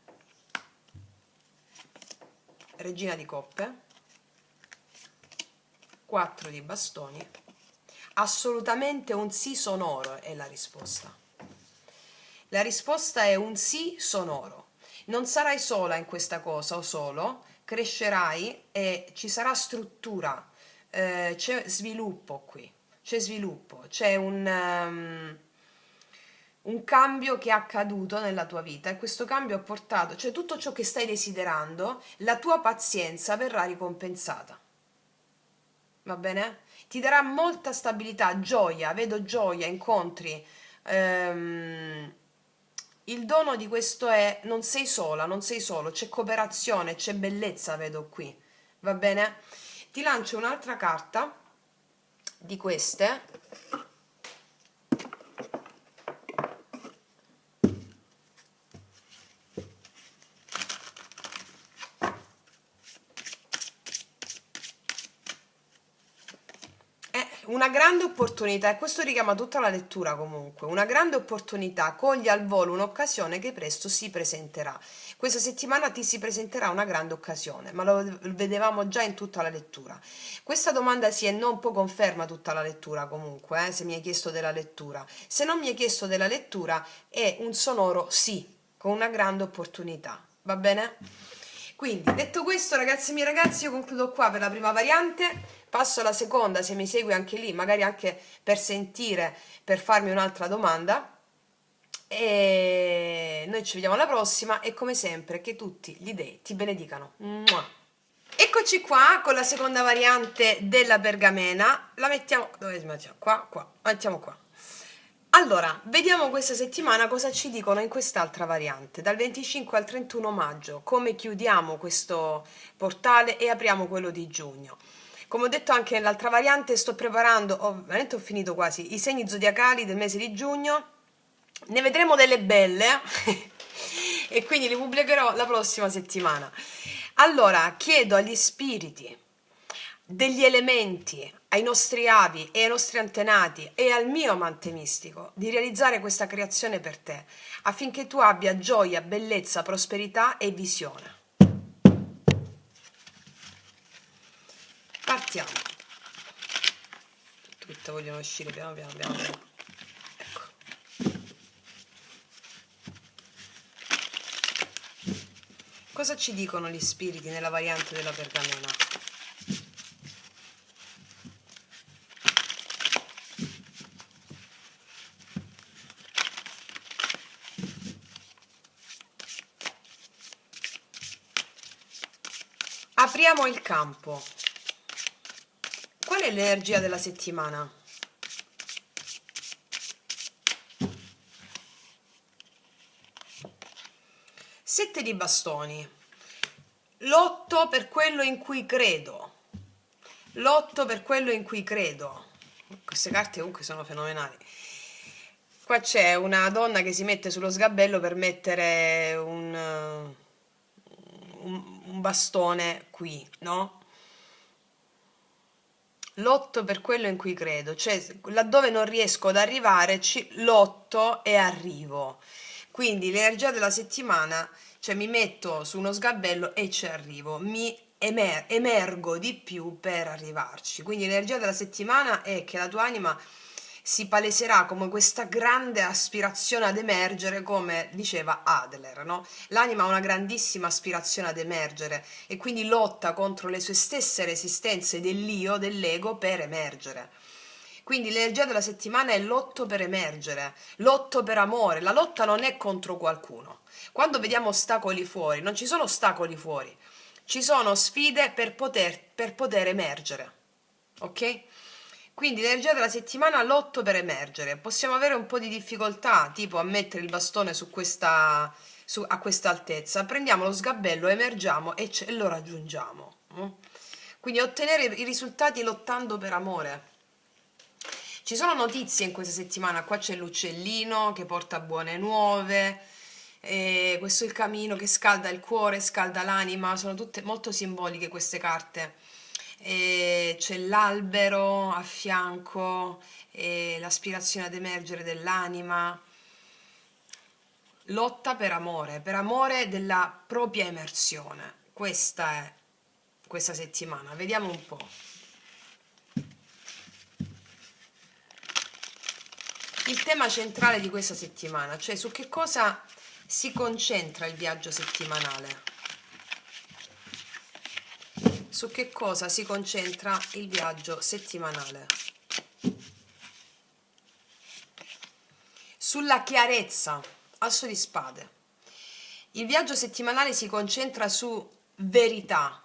Speaker 1: regina di coppe, 4 di bastoni, assolutamente un sì sonoro è la risposta. La risposta è un sì sonoro. Non sarai sola in questa cosa o solo, crescerai e ci sarà struttura, c'è sviluppo qui, c'è sviluppo, c'è un cambio che è accaduto nella tua vita e questo cambio ha portato, cioè tutto ciò che stai desiderando, la tua pazienza verrà ricompensata. Va bene? Ti darà molta stabilità, gioia, vedo gioia, incontri. Il dono di questo è non sei sola, non sei solo, c'è cooperazione, c'è bellezza, vedo qui. Va bene? Ti lancio un'altra carta di queste. Una grande opportunità, e questo richiama tutta la lettura comunque, una grande opportunità, cogli al volo un'occasione che presto si presenterà. Questa settimana ti si presenterà una grande occasione, ma lo vedevamo già in tutta la lettura. Questa domanda sì e no un po' conferma tutta la lettura comunque, se mi hai chiesto della lettura. Se non mi hai chiesto della lettura è un sonoro sì, con una grande opportunità, va bene? Quindi, detto questo, ragazzi e miei ragazzi, io concludo qua per la prima variante, passo alla seconda, se mi segui anche lì, magari anche per sentire, per farmi un'altra domanda, e noi ci vediamo alla prossima e come sempre che tutti gli dei ti benedicano. Mua. Eccoci qua con la seconda variante della pergamena, la mettiamo, dove mettiamo? Qua, mettiamo qua. Allora, vediamo questa settimana cosa ci dicono in quest'altra variante, dal 25 al 31 maggio, come chiudiamo questo portale e apriamo quello di giugno. Come ho detto anche nell'altra variante, sto preparando, veramente ho finito quasi, i segni zodiacali del mese di giugno, ne vedremo delle belle e quindi li pubblicherò la prossima settimana. Allora, chiedo agli spiriti degli elementi, ai nostri avi e ai nostri antenati e al mio amante mistico di realizzare questa creazione per te, affinché tu abbia gioia, bellezza, prosperità e visione. Partiamo. Tutte vogliono uscire piano piano piano piano. Ecco. Cosa ci dicono gli spiriti nella variante della pergamena? Apriamo il campo. Qual è l'energia della settimana? Sette di bastoni. Lotto per quello in cui credo. Lotto per quello in cui credo. Queste carte comunque sono fenomenali. Qua c'è una donna che si mette sullo sgabello per mettere un bastone qui, no? Lotto per quello in cui credo, cioè laddove non riesco ad arrivare, lotto e arrivo. Quindi l'energia della settimana, cioè mi metto su uno sgabello e ci arrivo, mi emergo di più per arrivarci. Quindi l'energia della settimana è che la tua anima si paleserà come questa grande aspirazione ad emergere, come diceva Adler, no? L'anima ha una grandissima aspirazione ad emergere e quindi lotta contro le sue stesse resistenze dell'io, dell'ego, per emergere. Quindi l'energia della settimana è lotto per emergere, lotto per amore. La lotta non è contro qualcuno. Quando vediamo ostacoli fuori, non ci sono ostacoli fuori, ci sono sfide per poter emergere. Ok? Quindi l'energia della settimana lotto per emergere. Possiamo avere un po' di difficoltà, tipo a mettere il bastone a questa altezza. Prendiamo lo sgabello, emergiamo e lo raggiungiamo. Quindi ottenere i risultati lottando per amore. Ci sono notizie in questa settimana, qua c'è l'uccellino che porta buone nuove, questo è il camino che scalda il cuore, scalda l'anima, sono tutte molto simboliche queste carte. C'è l'albero a fianco, l'aspirazione ad emergere dell'anima, lotta per amore della propria emersione. Questa è questa settimana, vediamo un po'. Il tema centrale di questa settimana, cioè su che cosa si concentra il viaggio settimanale. Su che cosa si concentra il viaggio settimanale? Sulla chiarezza, asso di spade. Il viaggio settimanale si concentra su verità,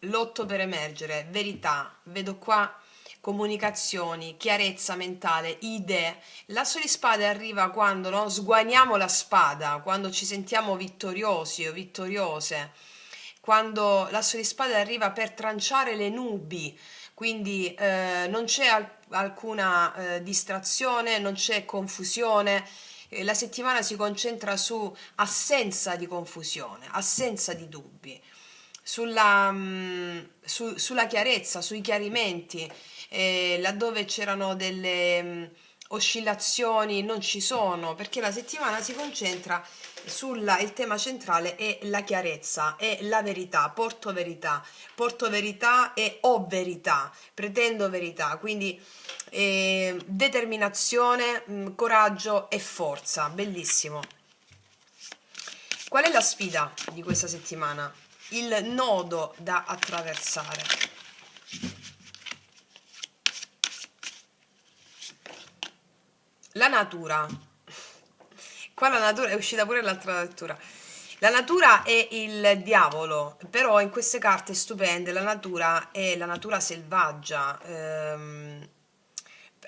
Speaker 1: lotto per emergere, verità, vedo qua comunicazioni, chiarezza mentale, idee. L'asso di spade arriva quando no, sguaniamo la spada, quando ci sentiamo vittoriosi o vittoriose, quando l'asso di spade arriva per tranciare le nubi, quindi non c'è alcuna distrazione, non c'è confusione. La settimana si concentra su assenza di confusione, assenza di dubbi, sulla chiarezza, sui chiarimenti, laddove c'erano delle oscillazioni non ci sono, perché la settimana si concentra il tema centrale è la chiarezza, è la verità, porto verità e ho verità, pretendo verità, quindi determinazione, coraggio e forza, bellissimo. Qual è la sfida di questa settimana? Il nodo da attraversare. La natura. Qua la natura è uscita pure l'altra lettura. La natura è il diavolo, però in queste carte stupende la natura è la natura selvaggia.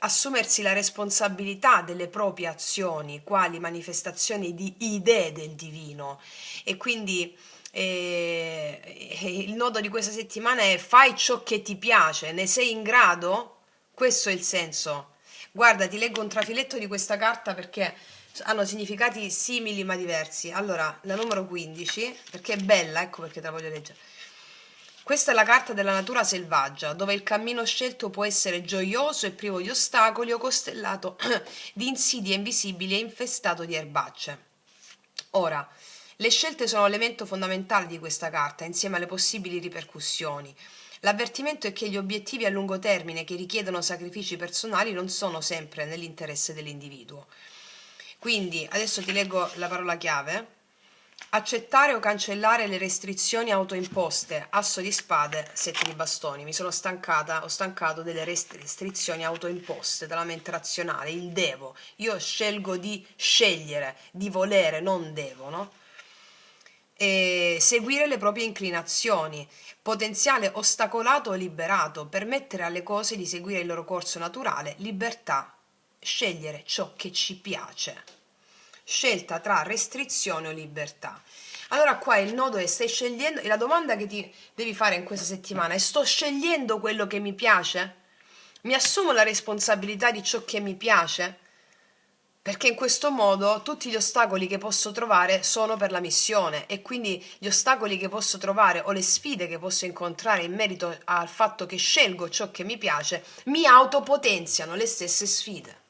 Speaker 1: assumersi la responsabilità delle proprie azioni, quali manifestazioni di idee del divino. E quindi il nodo di questa settimana è: fai ciò che ti piace, ne sei in grado? Questo è il senso. Guarda, ti leggo un trafiletto di questa carta perché hanno significati simili ma diversi. Allora, la numero 15, perché è bella, ecco perché te la voglio leggere. Questa è la carta della natura selvaggia, dove il cammino scelto può essere gioioso e privo di ostacoli o costellato di insidie invisibili e infestato di erbacce. Ora, le scelte sono l'elemento fondamentale di questa carta, insieme alle possibili ripercussioni. L'avvertimento è che gli obiettivi a lungo termine che richiedono sacrifici personali non sono sempre nell'interesse dell'individuo. Quindi, adesso ti leggo la parola chiave. Accettare o cancellare le restrizioni autoimposte. Asso di spade, sette di bastoni. Mi sono stancata, ho stancato delle restrizioni autoimposte dalla mente razionale, il devo. Io scelgo di scegliere, di volere, non devo, no? E seguire le proprie inclinazioni, potenziale ostacolato o liberato, permettere alle cose di seguire il loro corso naturale, libertà, scegliere ciò che ci piace, scelta tra restrizione o libertà. Allora qua il nodo è: stai scegliendo, e la domanda che ti devi fare in questa settimana è: sto scegliendo quello che mi piace? Mi assumo la responsabilità di ciò che mi piace? Perché in questo modo tutti gli ostacoli che posso trovare sono per la missione, e quindi gli ostacoli che posso trovare o le sfide che posso incontrare in merito al fatto che scelgo ciò che mi piace mi autopotenziano le stesse sfide.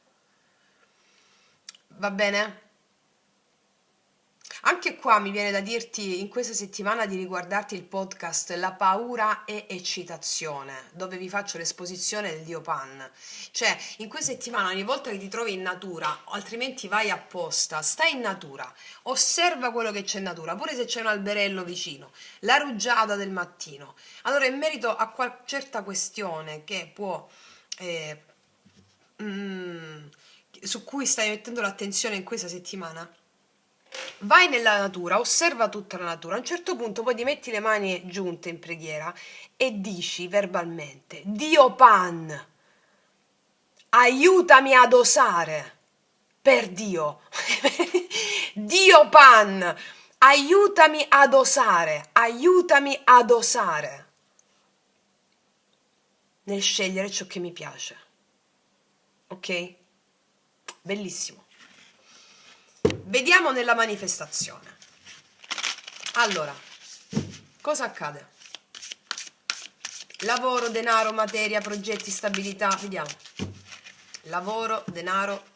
Speaker 1: Va bene? Anche qua mi viene da dirti in questa settimana di riguardarti il podcast La paura e eccitazione, dove vi faccio l'esposizione del dio Pan. Cioè, in questa settimana, ogni volta che ti trovi in natura, o altrimenti vai apposta, stai in natura, osserva quello che c'è in natura, pure se c'è un alberello vicino, la rugiada del mattino. Allora, in merito a certa questione che può eh, mm, su cui stai mettendo l'attenzione in questa settimana, vai nella natura, osserva tutta la natura. A un certo punto poi ti metti le mani giunte in preghiera e dici verbalmente: Dio Pan, aiutami ad osare. Per Dio. Dio Pan, aiutami ad osare, aiutami ad osare nel scegliere ciò che mi piace. Ok? Bellissimo. Vediamo nella manifestazione. Allora, cosa accade? Lavoro, denaro, materia, progetti, stabilità. Vediamo. Lavoro, denaro.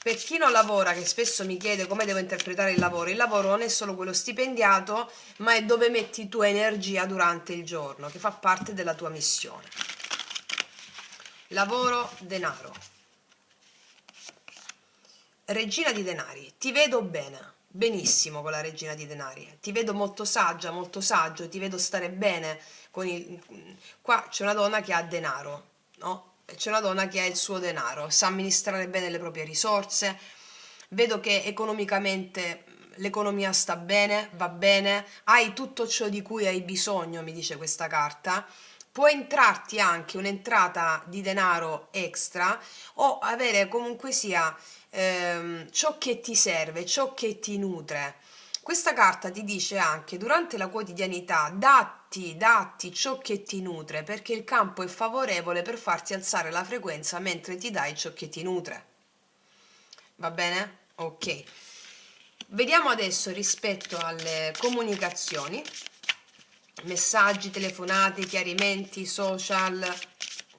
Speaker 1: Per chi non lavora, che spesso mi chiede come devo interpretare il lavoro non è solo quello stipendiato, ma è dove metti tua energia durante il giorno, che fa parte della tua missione. Lavoro, denaro. Regina di denari, ti vedo bene, benissimo con la regina di denari, ti vedo molto saggia, molto saggio, ti vedo stare bene con il... Qua c'è una donna che ha denaro, no? C'è una donna che ha il suo denaro, sa amministrare bene le proprie risorse, vedo che economicamente l'economia sta bene, va bene, hai tutto ciò di cui hai bisogno, mi dice questa carta. Può entrarti anche un'entrata di denaro extra, o avere comunque sia ciò che ti serve, ciò che ti nutre. Questa carta ti dice anche: durante la quotidianità datti ciò che ti nutre, perché il campo è favorevole per farti alzare la frequenza mentre ti dai ciò che ti nutre. Va bene? Ok. Vediamo adesso rispetto alle comunicazioni, messaggi, telefonate, chiarimenti, social,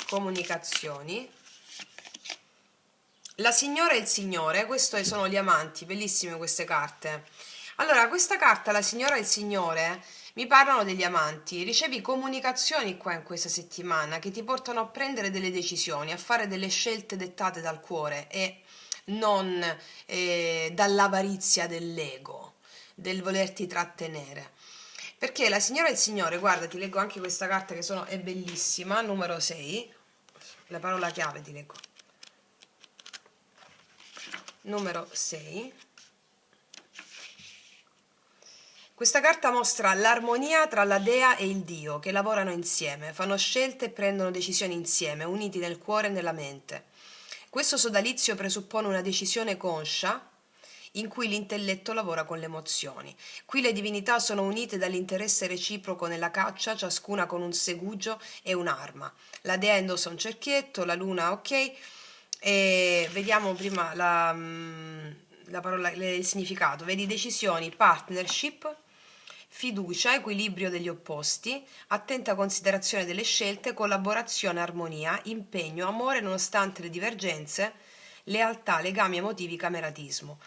Speaker 1: comunicazioni. La signora e il signore, questi sono gli amanti, bellissime queste carte. Allora, questa carta, la signora e il signore, mi parlano degli amanti. Ricevi comunicazioni qua in questa settimana che ti portano a prendere delle decisioni, a fare delle scelte dettate dal cuore e non dall'avarizia dell'ego, del volerti trattenere. Perché la signora e il signore, guarda, ti leggo anche questa carta che è bellissima, numero 6, la parola chiave ti leggo. Numero 6. Questa carta mostra l'armonia tra la dea e il dio che lavorano insieme, fanno scelte e prendono decisioni insieme, uniti nel cuore e nella mente. Questo sodalizio presuppone una decisione conscia in cui l'intelletto lavora con le emozioni. Qui le divinità sono unite dall'interesse reciproco nella caccia, ciascuna con un segugio e un'arma. La dea indossa un cerchietto, la luna ok, e vediamo prima la parola, il significato. Vedi decisioni, partnership, fiducia, equilibrio degli opposti, attenta considerazione delle scelte, collaborazione, armonia, impegno, amore nonostante le divergenze, lealtà, legami emotivi, cameratismo.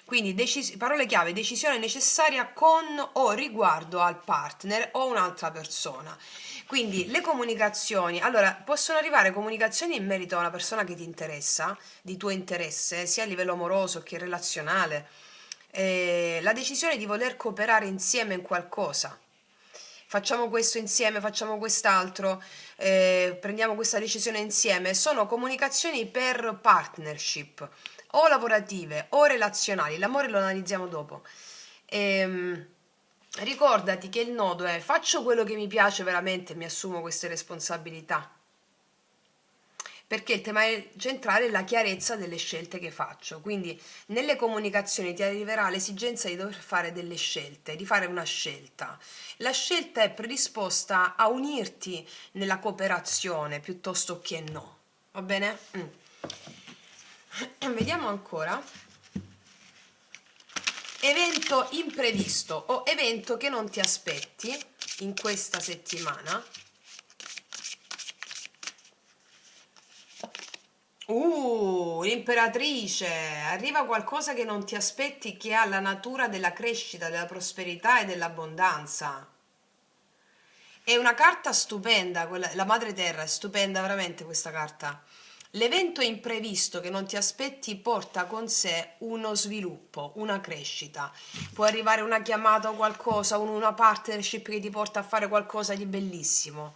Speaker 1: Quindi parole chiave, decisione necessaria con o riguardo al partner o un'altra persona. Quindi le comunicazioni, allora possono arrivare comunicazioni in merito a una persona che ti interessa, di tuo interesse, sia a livello amoroso che relazionale, la decisione di voler cooperare insieme in qualcosa. Facciamo questo insieme, facciamo quest'altro, prendiamo questa decisione insieme. Sono comunicazioni per partnership, o lavorative o relazionali. L'amore lo analizziamo dopo. Ehm, Ricordati che il nodo è: faccio quello che mi piace veramente e mi assumo queste responsabilità, perché il tema centrale è la chiarezza delle scelte che faccio. Quindi nelle comunicazioni ti arriverà l'esigenza di dover fare delle scelte, di fare una scelta. La scelta è predisposta a unirti nella cooperazione piuttosto che no. Va bene? Vediamo ancora. Evento imprevisto o evento che non ti aspetti in questa settimana. L'imperatrice! Arriva qualcosa che non ti aspetti, che ha la natura della crescita, della prosperità e dell'abbondanza. È una carta stupenda, la madre terra è stupenda veramente questa carta. L'evento imprevisto che non ti aspetti porta con sé uno sviluppo, una crescita. Può arrivare una chiamata o qualcosa, una partnership che ti porta a fare qualcosa di bellissimo.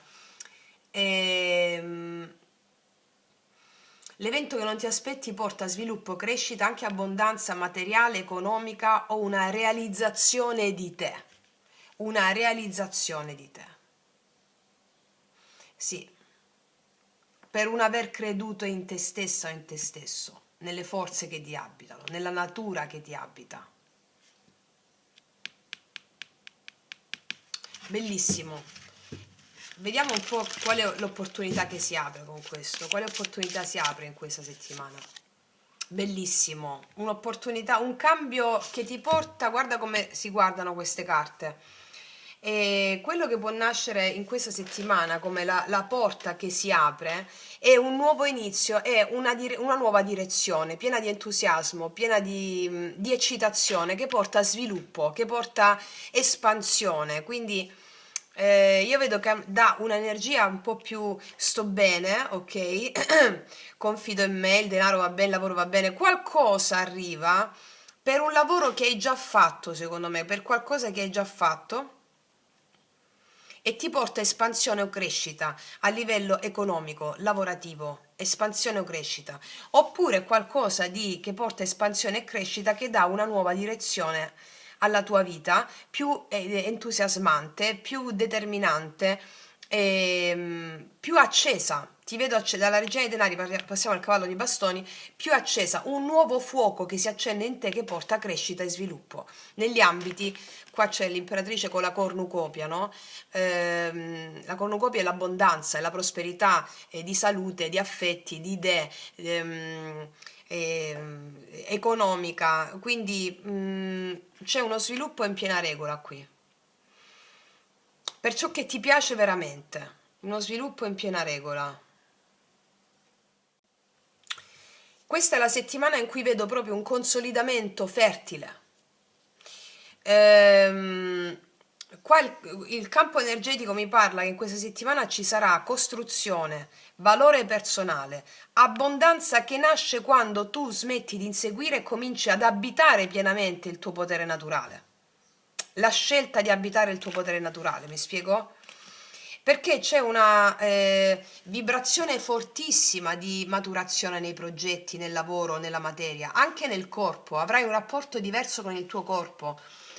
Speaker 1: L'evento che non ti aspetti porta a sviluppo, crescita, anche abbondanza materiale, economica o una realizzazione di te. Una realizzazione di te. Sì, per un aver creduto in te stessa o in te stesso, nelle forze che ti abitano, nella natura che ti abita. Bellissimo. Vediamo un po' qual è l'opportunità che si apre con questo, quale opportunità si apre in questa settimana. Bellissimo, un'opportunità, un cambio che ti porta, guarda come si guardano queste carte. E quello che può nascere in questa settimana come la porta che si apre è un nuovo inizio, è una nuova direzione, piena di entusiasmo, piena di eccitazione, che porta a sviluppo, che porta espansione. Quindi io vedo che dà un'energia un po' più sto bene, ok? Confido in me, il denaro va bene, il lavoro va bene, qualcosa arriva per un lavoro che hai già fatto, secondo me, per qualcosa che hai già fatto e ti porta espansione o crescita a livello economico, lavorativo, espansione o crescita, oppure qualcosa che porta espansione e crescita che dà una nuova direzione alla tua vita, più entusiasmante, più determinante, più accesa. Ti vedo dalla regina dei denari, passiamo al cavallo di bastoni, più accesa, un nuovo fuoco che si accende in te che porta crescita e sviluppo. Negli ambiti, qua c'è l'imperatrice con la cornucopia, no? La cornucopia è l'abbondanza, è la prosperità di salute, di affetti, di idee, economica, quindi c'è uno sviluppo in piena regola qui. Per ciò che ti piace veramente, uno sviluppo in piena regola. Questa è la settimana in cui vedo proprio un consolidamento fertile. Qua il campo energetico mi parla che in questa settimana ci sarà costruzione, valore personale, abbondanza che nasce quando tu smetti di inseguire e cominci ad abitare pienamente il tuo potere naturale. La scelta di abitare il tuo potere naturale, mi spiego? Perché c'è una vibrazione fortissima di maturazione nei progetti, nel lavoro, nella materia, anche nel corpo. Avrai un rapporto diverso con il tuo corpo.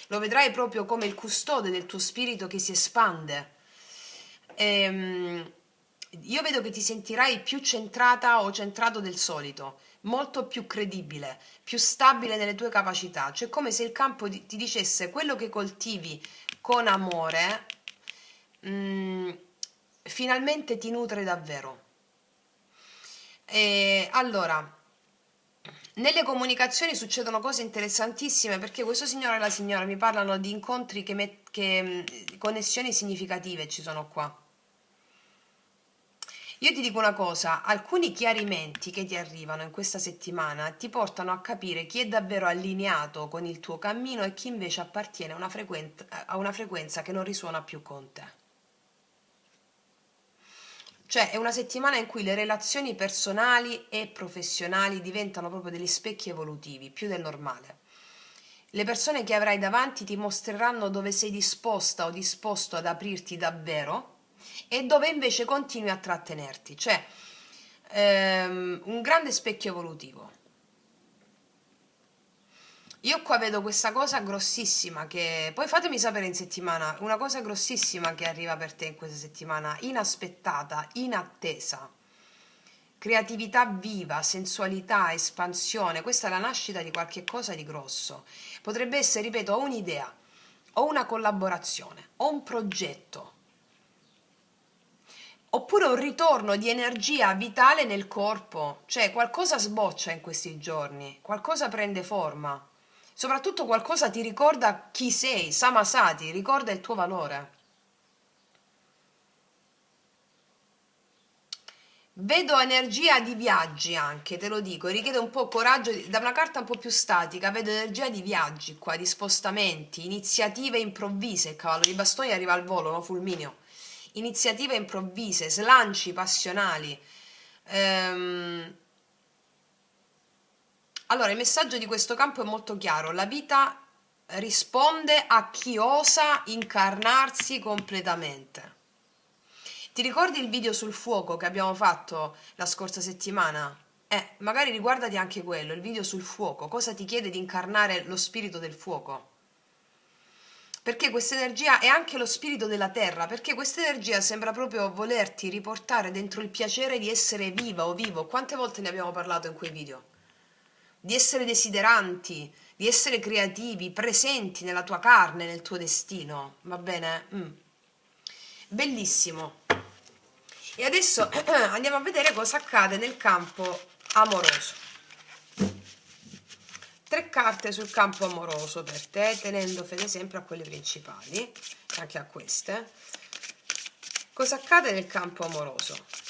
Speaker 1: lo vedrai proprio come il custode del tuo spirito che si espande. Io vedo che ti sentirai più centrata o centrato del solito, molto più credibile, più stabile nelle tue capacità, cioè come se il campo ti dicesse quello che coltivi con amore, mm, finalmente ti nutre davvero. Allora, nelle comunicazioni succedono cose interessantissime perché questo signore e la signora mi parlano di incontri connessioni significative ci sono qua. Io ti dico una cosa, alcuni chiarimenti che ti arrivano in questa settimana ti portano a capire chi è davvero allineato con il tuo cammino e chi invece appartiene a una frequenza che non risuona più con te. Cioè è una settimana in cui le relazioni personali e professionali diventano proprio degli specchi evolutivi, più del normale. Le persone che avrai davanti ti mostreranno dove sei disposta o disposto ad aprirti davvero e dove invece continui a trattenerti, cioè un grande specchio evolutivo. Io qua vedo questa cosa grossissima che poi fatemi sapere in settimana, una cosa grossissima che arriva per te in questa settimana, inaspettata, inattesa. Creatività viva, sensualità, espansione, questa è la nascita di qualche cosa di grosso. Potrebbe essere, ripeto, o un'idea, o una collaborazione, o un progetto, oppure un ritorno di energia vitale nel corpo, cioè qualcosa sboccia in questi giorni, qualcosa prende forma, soprattutto qualcosa ti ricorda chi sei, Samasati, ricorda il tuo valore. Vedo energia di viaggi anche, te lo dico, richiede un po' coraggio, da una carta un po' più statica, vedo energia di viaggi qua, di spostamenti, iniziative improvvise, il cavallo di bastoni arriva al volo, no fulmineo, iniziative improvvise, slanci passionali. Ehm, Allora, il messaggio di questo campo è molto chiaro, la vita risponde a chi osa incarnarsi completamente. Ti ricordi il video sul fuoco che abbiamo fatto la scorsa settimana? Magari riguardati anche quello, il video sul fuoco, cosa ti chiede di incarnare lo spirito del fuoco. Perché questa energia è anche lo spirito della terra, perché questa energia sembra proprio volerti riportare dentro il piacere di essere viva o vivo. Quante volte ne abbiamo parlato in quei video? Di essere desideranti, di essere creativi, presenti nella tua carne, nel tuo destino. Va bene? Bellissimo. E adesso andiamo a vedere cosa accade nel campo amoroso. 3 carte sul campo amoroso per te, tenendo fede sempre a quelle principali, anche a queste. Cosa accade nel campo amoroso?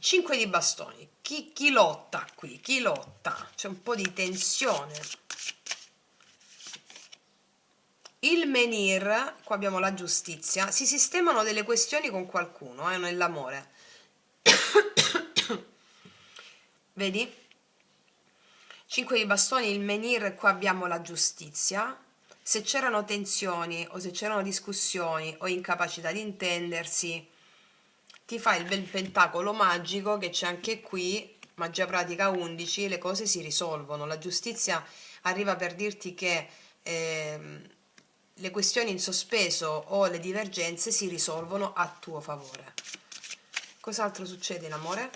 Speaker 1: 5 di bastoni. Chi lotta qui? Chi lotta? C'è un po' di tensione. Il menhir, qua abbiamo la giustizia, si sistemano delle questioni con qualcuno, nell'amore. Vedi? 5 di bastoni, il menhir, qua abbiamo la giustizia. Se c'erano tensioni o se c'erano discussioni o incapacità di intendersi, ti fai il bel pentacolo magico che c'è anche qui, magia pratica 11, le cose si risolvono. La giustizia arriva per dirti che le questioni in sospeso o le divergenze si risolvono a tuo favore. Cos'altro succede in amore?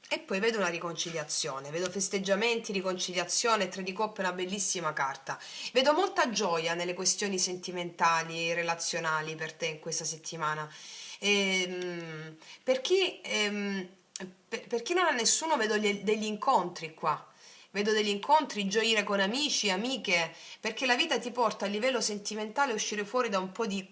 Speaker 1: E poi vedo una riconciliazione, vedo festeggiamenti, riconciliazione, 3 di coppe è una bellissima carta. Vedo molta gioia nelle questioni sentimentali, relazionali per te in questa settimana. Per chi, per chi non ha nessuno vedo degli incontri qua. Vedo degli incontri, gioire con amici, amiche, perché la vita ti porta a livello sentimentale a uscire fuori da un po' di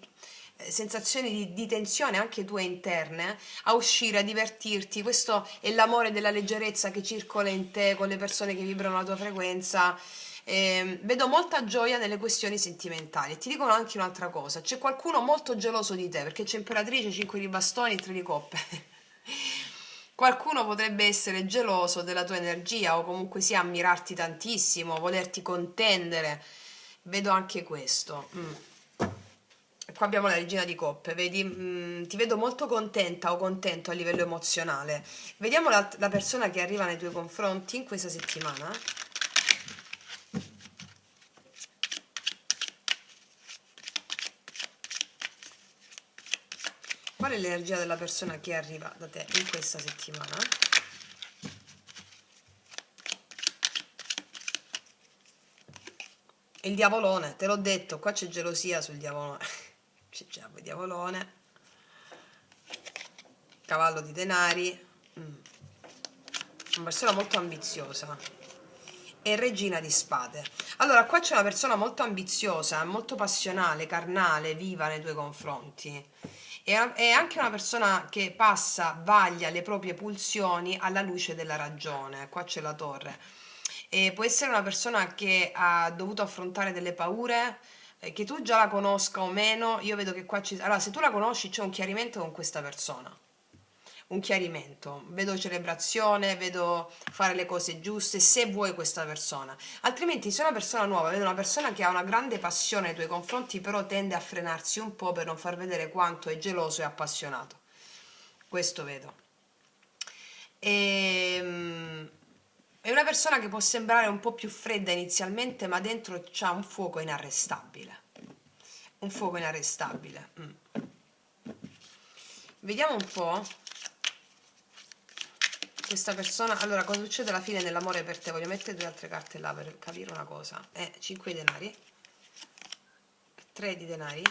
Speaker 1: sensazioni di tensione anche tue interne, a uscire, a divertirti. Questo è l'amore della leggerezza che circola in te con le persone che vibrano la tua frequenza. Vedo molta gioia nelle questioni sentimentali. E ti dicono anche un'altra cosa: c'è qualcuno molto geloso di te, perché c'è imperatrice, 5 di bastoni, 3 di coppe. Qualcuno potrebbe essere geloso della tua energia o comunque sia ammirarti tantissimo, volerti contendere. Vedo anche questo. qua abbiamo la regina di coppe, vedi? Ti vedo molto contenta o contento a livello emozionale. Vediamo la persona che arriva nei tuoi confronti in questa settimana. Qual è l'energia della persona che arriva da te in questa settimana? Il diavolone, te l'ho detto, qua c'è gelosia sul diavolone. C'è già il diavolone. Cavallo di denari. Una persona molto ambiziosa. E regina di spade. Allora, qua c'è una persona molto ambiziosa, molto passionale, carnale, viva nei tuoi confronti. È anche una persona che vaglia le proprie pulsioni alla luce della ragione. Qua c'è la torre. E può essere una persona che ha dovuto affrontare delle paure, che tu già la conosca o meno. Io vedo che qua allora, se tu la conosci c'è un chiarimento con questa persona. Un chiarimento, vedo celebrazione, vedo fare le cose giuste, se vuoi questa persona. Altrimenti se è una persona nuova, vedo una persona che ha una grande passione nei tuoi confronti, però tende a frenarsi un po' per non far vedere quanto è geloso e appassionato. Questo vedo. È una persona che può sembrare un po' più fredda inizialmente, ma dentro c'ha un fuoco inarrestabile. Un fuoco inarrestabile. Vediamo un po' questa persona. Allora, cosa succede alla fine nell'amore per te? Voglio mettere due altre carte là per capire una cosa. 5 di denari, 3 di denari,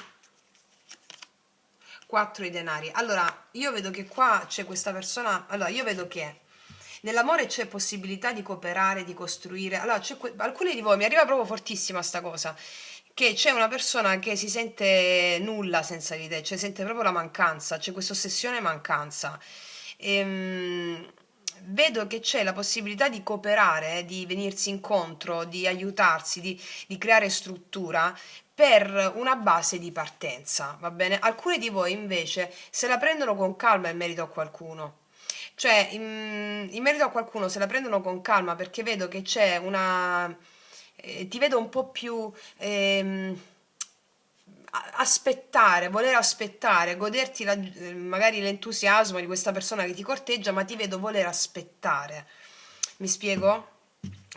Speaker 1: 4 di denari. Allora, io vedo che qua c'è questa persona. Allora, io vedo che nell'amore c'è possibilità di cooperare, di costruire. Allora, alcuni di voi, mi arriva proprio fortissima sta cosa, che c'è una persona che si sente nulla senza di te, cioè sente proprio la mancanza, c'è questa ossessione mancanza. Vedo che c'è la possibilità di cooperare, di venirsi incontro, di aiutarsi, di creare struttura per una base di partenza, va bene? Alcuni di voi invece se la prendono con calma in merito a qualcuno. Cioè, in merito a qualcuno se la prendono con calma perché vedo che c'è una. Ti vedo un po' più aspettare, voler aspettare, goderti magari l'entusiasmo di questa persona che ti corteggia, ma ti vedo voler aspettare. Mi spiego?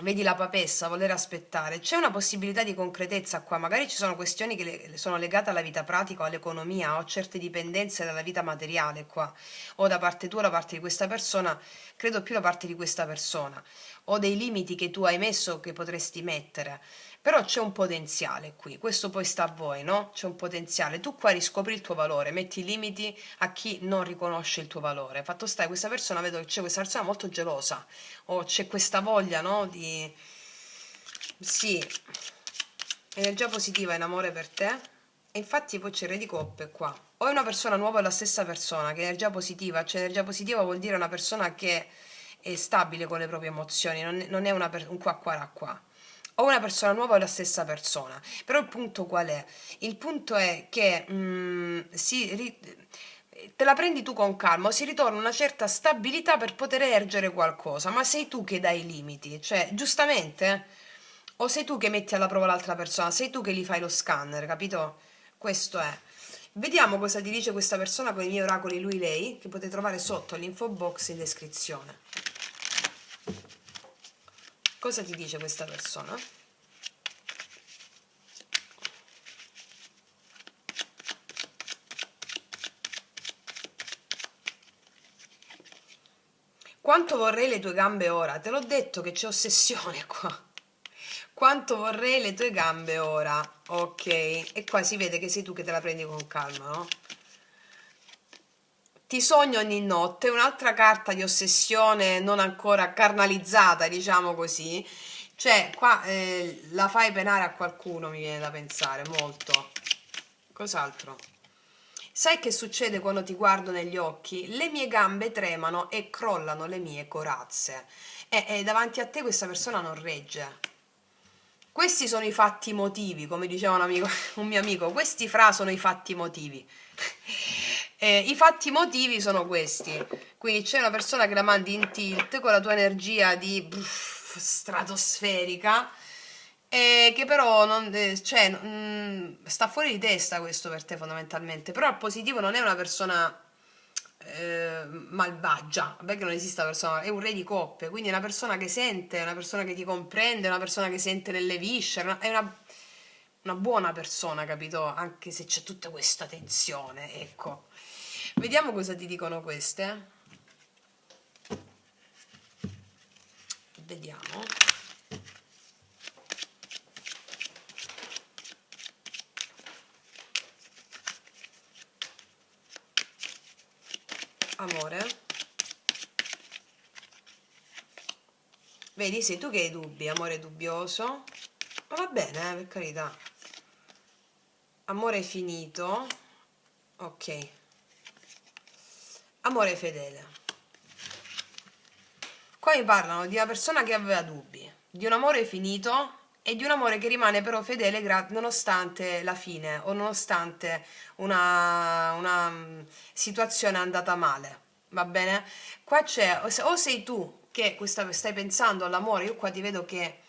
Speaker 1: Vedi la papessa, voler aspettare. C'è una possibilità di concretezza qua, magari ci sono questioni che sono legate alla vita pratica o all'economia o certe dipendenze dalla vita materiale qua, o da parte tua, da parte di questa persona, credo più da parte di questa persona, o dei limiti che tu hai messo che potresti mettere. Però c'è un potenziale qui, questo poi sta a voi, no? C'è un potenziale, tu qua riscopri il tuo valore, metti limiti a chi non riconosce il tuo valore. Fatto sta, questa persona, vedo che c'è questa persona molto gelosa, o c'è questa voglia, no? Sì, energia positiva in amore per te. E infatti poi c'è il re di coppe qua. O è una persona nuova o la stessa persona, che energia positiva, cioè energia positiva vuol dire una persona che è stabile con le proprie emozioni, non è un qua qua qua. O una persona nuova o la stessa persona. Però il punto qual è? Il punto è che te la prendi tu con calma, o si ritorna una certa stabilità per poter ergere qualcosa, ma sei tu che dai i limiti, cioè giustamente, o sei tu che metti alla prova l'altra persona, sei tu che gli fai lo scanner, capito? Questo è. Vediamo cosa ti dice questa persona con i miei oracoli lui-lei, che potete trovare sotto l'info box in descrizione. Cosa ti dice questa persona? Quanto vorrei le tue gambe ora? Te l'ho detto che c'è ossessione qua. Quanto vorrei le tue gambe ora? Ok, e qua si vede che sei tu che te la prendi con calma, no? Ti sogno ogni notte, un'altra carta di ossessione non ancora carnalizzata, diciamo così. Cioè, qua la fai penare a qualcuno, mi viene da pensare, molto. Cos'altro? Sai che succede quando ti guardo negli occhi? Le mie gambe tremano e crollano le mie corazze. E davanti a te questa persona non regge. Questi sono i fatti motivi, come diceva un mio amico, questi fra sono i fatti motivi. I fatti motivi sono questi. Quindi c'è una persona che la mandi in tilt con la tua energia di stratosferica che però non, cioè, sta fuori di testa questo per te fondamentalmente, però al positivo non è una persona malvagia, perché non esiste la persona, è un re di coppe, quindi è una persona che sente, è una persona che ti comprende, è una persona che sente nelle viscere, è una buona persona, capito? Anche se c'è tutta questa tensione, ecco. Vediamo cosa ti dicono queste. Vediamo. Amore. Vedi, sei tu che hai dubbi, amore dubbioso. Ma va bene, per carità. Amore finito. Ok. Amore fedele. Qua mi parlano di una persona che aveva dubbi, di un amore finito e di un amore che rimane però fedele nonostante la fine o nonostante una situazione andata male. Va bene? Qua c'è, o sei tu che stai pensando all'amore, io qua ti vedo che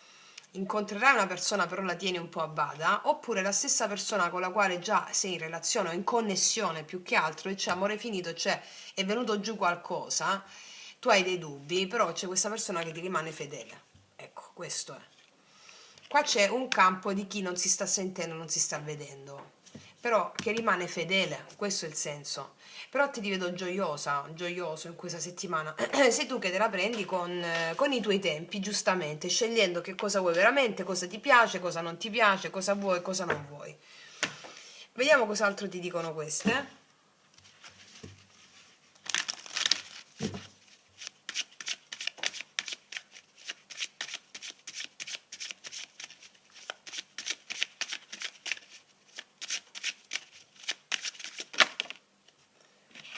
Speaker 1: incontrerai una persona però la tieni un po' a bada, oppure la stessa persona con la quale già sei in relazione o in connessione più che altro, e c'è amore finito, cioè è venuto giù qualcosa, tu hai dei dubbi, però c'è questa persona che ti rimane fedele. Ecco, questo è. Qua c'è un campo di chi non si sta sentendo, non si sta vedendo, però che rimane fedele, questo è il senso. Però ti vedo gioiosa, gioioso in questa settimana. Sei tu che te la prendi con i tuoi tempi, giustamente, scegliendo che cosa vuoi veramente, cosa ti piace, cosa non ti piace, cosa vuoi e cosa non vuoi. Vediamo cos'altro ti dicono queste.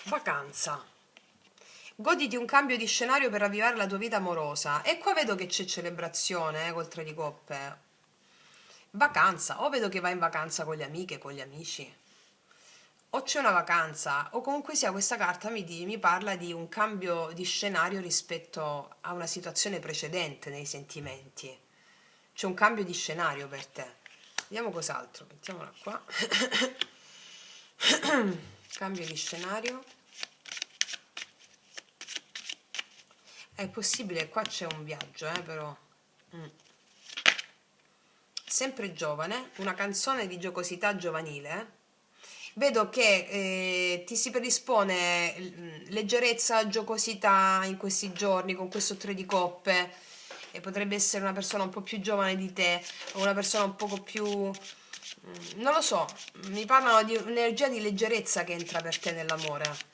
Speaker 1: Vacanza. Goditi un cambio di scenario per ravvivare la tua vita amorosa. E qua vedo che c'è celebrazione, col tre di coppe. Vacanza. O vedo che vai in vacanza con le amiche, con gli amici. O c'è una vacanza, o comunque sia questa carta mi parla di un cambio di scenario rispetto a una situazione precedente nei sentimenti. C'è un cambio di scenario per te. Vediamo cos'altro. Mettiamola qua. Cambio di scenario. È possibile, qua c'è un viaggio, però. Sempre giovane, una canzone di giocosità giovanile. Vedo che ti si predispone leggerezza, giocosità in questi giorni con questo tre di coppe, e potrebbe essere una persona un po' più giovane di te o una persona un poco più non lo so, mi parlano di un'energia di leggerezza che entra per te nell'amore.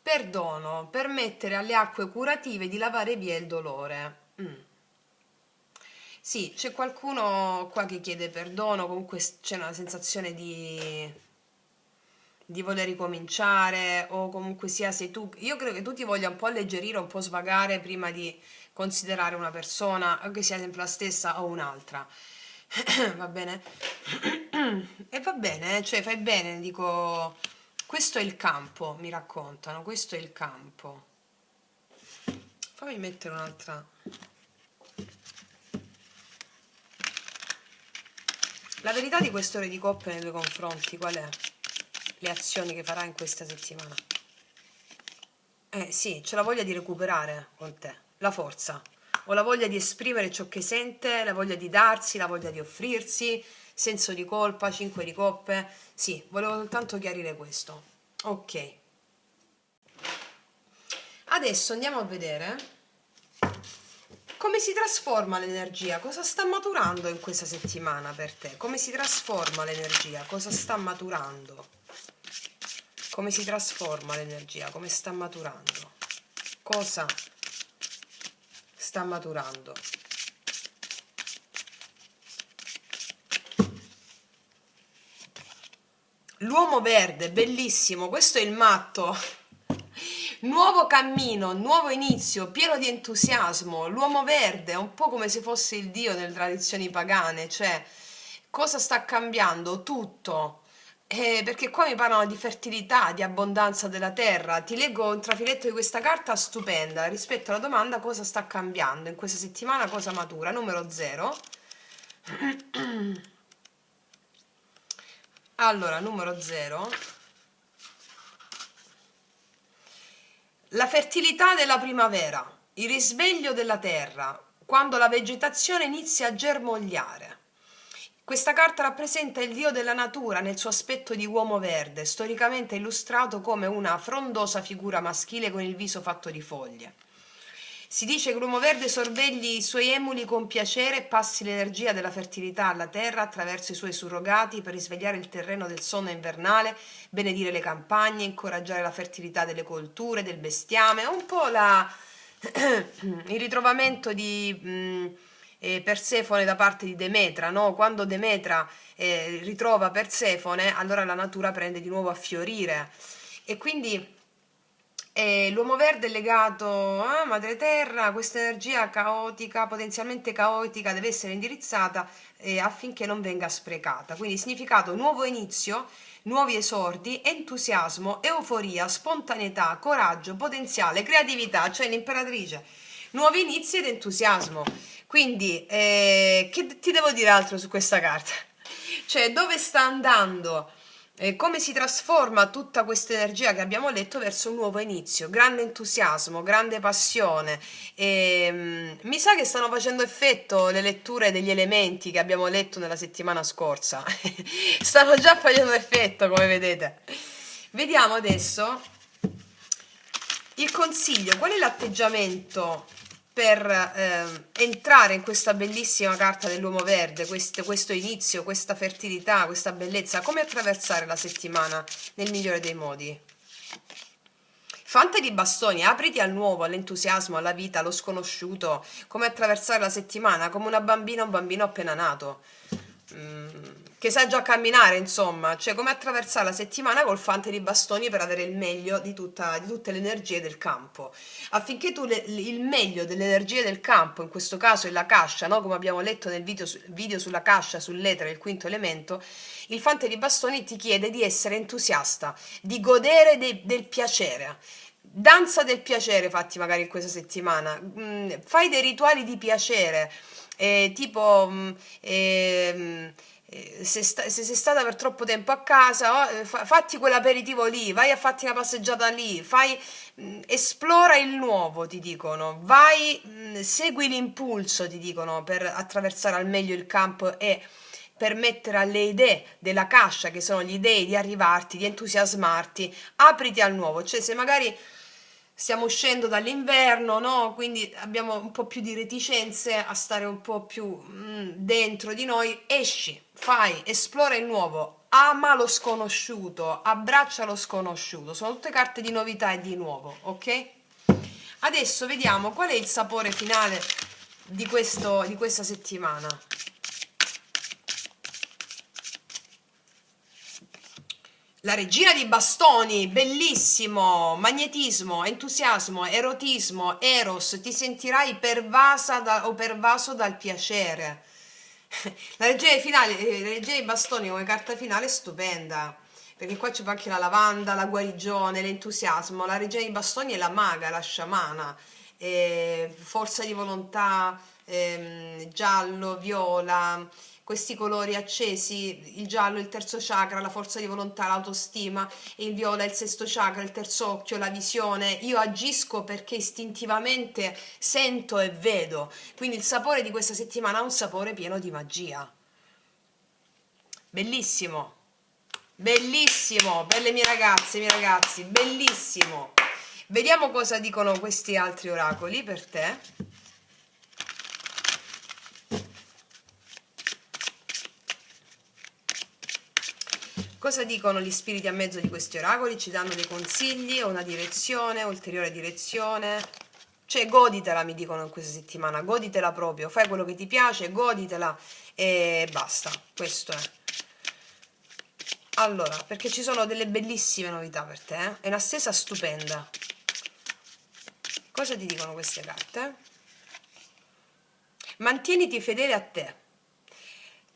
Speaker 1: Perdono, permettere alle acque curative di lavare via il dolore. Sì, c'è qualcuno qua che chiede perdono, comunque c'è una sensazione di voler ricominciare, o comunque sia sei tu. Io credo che tu ti voglia un po' alleggerire, un po' svagare prima di considerare una persona, anche sia sempre la stessa o un'altra. Va bene? E va bene, cioè fai bene, dico, questo è il campo, mi raccontano, questo è il campo. Fammi mettere un'altra. La verità di questo re di coppe nei tuoi confronti, qual è? Le azioni che farà in questa settimana? Sì, c'è la voglia di recuperare con te, la forza, o la voglia di esprimere ciò che sente, la voglia di darsi, la voglia di offrirsi, senso di colpa, 5 di coppe. Sì, volevo soltanto chiarire questo. Ok. Adesso andiamo a vedere come si trasforma l'energia, cosa sta maturando in questa settimana per te, come si trasforma l'energia, cosa sta maturando, come si trasforma l'energia, come sta maturando, cosa sta maturando. L'uomo verde, bellissimo, questo è il matto. Nuovo cammino, nuovo inizio, pieno di entusiasmo. L'uomo verde è un po' come se fosse il dio nelle tradizioni pagane, cioè cosa sta cambiando? Tutto. Perché qua mi parlano di fertilità, di abbondanza della terra. Ti leggo un trafiletto di questa carta stupenda rispetto alla domanda cosa sta cambiando in questa settimana, cosa matura. Numero 0. Allora, numero 0. La fertilità della primavera, il risveglio della terra, quando la vegetazione inizia a germogliare. Questa carta rappresenta il dio della natura nel suo aspetto di uomo verde, storicamente illustrato come una frondosa figura maschile con il viso fatto di foglie. Si dice che l'uomo verde sorvegli i suoi emuli con piacere e passi l'energia della fertilità alla terra attraverso i suoi surrogati per risvegliare il terreno del sonno invernale, benedire le campagne, incoraggiare la fertilità delle colture, del bestiame, un po' il ritrovamento di Persefone da parte di Demetra, no? Quando Demetra ritrova Persefone, allora la natura prende di nuovo a fiorire e quindi l'uomo verde è legato a madre terra, questa energia caotica, potenzialmente caotica, deve essere indirizzata affinché non venga sprecata. Quindi significato nuovo inizio, nuovi esordi, entusiasmo, euforia, spontaneità, coraggio, potenziale, creatività, cioè l'imperatrice. Nuovi inizi ed entusiasmo. Quindi, che ti devo dire altro su questa carta? Cioè, dove sta andando? Come si trasforma tutta questa energia che abbiamo letto verso un nuovo inizio, grande entusiasmo, grande passione. Mi sa che stanno facendo effetto le letture degli elementi che abbiamo letto nella settimana scorsa. Stanno già facendo effetto, come vedete. Vediamo adesso il consiglio. Qual è l'atteggiamento per entrare in questa bellissima carta dell'uomo verde, questo inizio, questa fertilità, questa bellezza? Come attraversare la settimana nel migliore dei modi? Fante di bastoni, apriti al nuovo, all'entusiasmo, alla vita, allo sconosciuto. Come attraversare la settimana come una bambina o un bambino appena nato, che sa già camminare, insomma. Cioè, come attraversare la settimana col fante di bastoni per avere il meglio di tutte le energie del campo, affinché tu il meglio delle energie del campo, in questo caso è la cascia, no? Come abbiamo letto nel video sulla cascia, sull'etere, il quinto elemento. Il fante di bastoni ti chiede di essere entusiasta, di godere del piacere. Danza del piacere fatti magari in questa settimana. Fai dei rituali di piacere, tipo se sei stata per troppo tempo a casa, fatti quell'aperitivo lì, vai a farti una passeggiata lì, esplora il nuovo, ti dicono, vai, segui l'impulso, ti dicono, per attraversare al meglio il campo e permettere alle idee della cascia, che sono gli dei, di arrivarti, di entusiasmarti. Apriti al nuovo. Cioè, se magari stiamo uscendo dall'inverno, no? Quindi abbiamo un po' più di reticenze a stare un po' più dentro di noi, esci, fai, esplora il nuovo, ama lo sconosciuto, abbraccia lo sconosciuto. Sono tutte carte di novità e di nuovo, ok? Adesso vediamo qual è il sapore finale di questa settimana. La regina di bastoni, bellissimo, magnetismo, entusiasmo, erotismo, eros, ti sentirai pervasa o pervaso dal piacere. La regina di bastoni come carta finale è stupenda, perché qua c'è anche la lavanda, la guarigione, l'entusiasmo. La regina di bastoni è la maga, la sciamana, forza di volontà, giallo, viola, questi colori accesi, il giallo, il terzo chakra, la forza di volontà, l'autostima, il viola, il sesto chakra, il terzo occhio, la visione. Io agisco perché istintivamente sento e vedo. Quindi il sapore di questa settimana ha un sapore pieno di magia. Bellissimo, bellissimo, per le mie ragazze, i miei ragazzi, bellissimo. Vediamo cosa dicono questi altri oracoli per te. Cosa dicono gli spiriti a mezzo di questi oracoli? Ci danno dei consigli o una direzione, ulteriore direzione? Cioè, goditela, mi dicono in questa settimana, goditela proprio, fai quello che ti piace, goditela e basta, questo è. Allora, perché ci sono delle bellissime novità per te, è una stesa stupenda. Cosa ti dicono queste carte? Mantieniti fedele a te.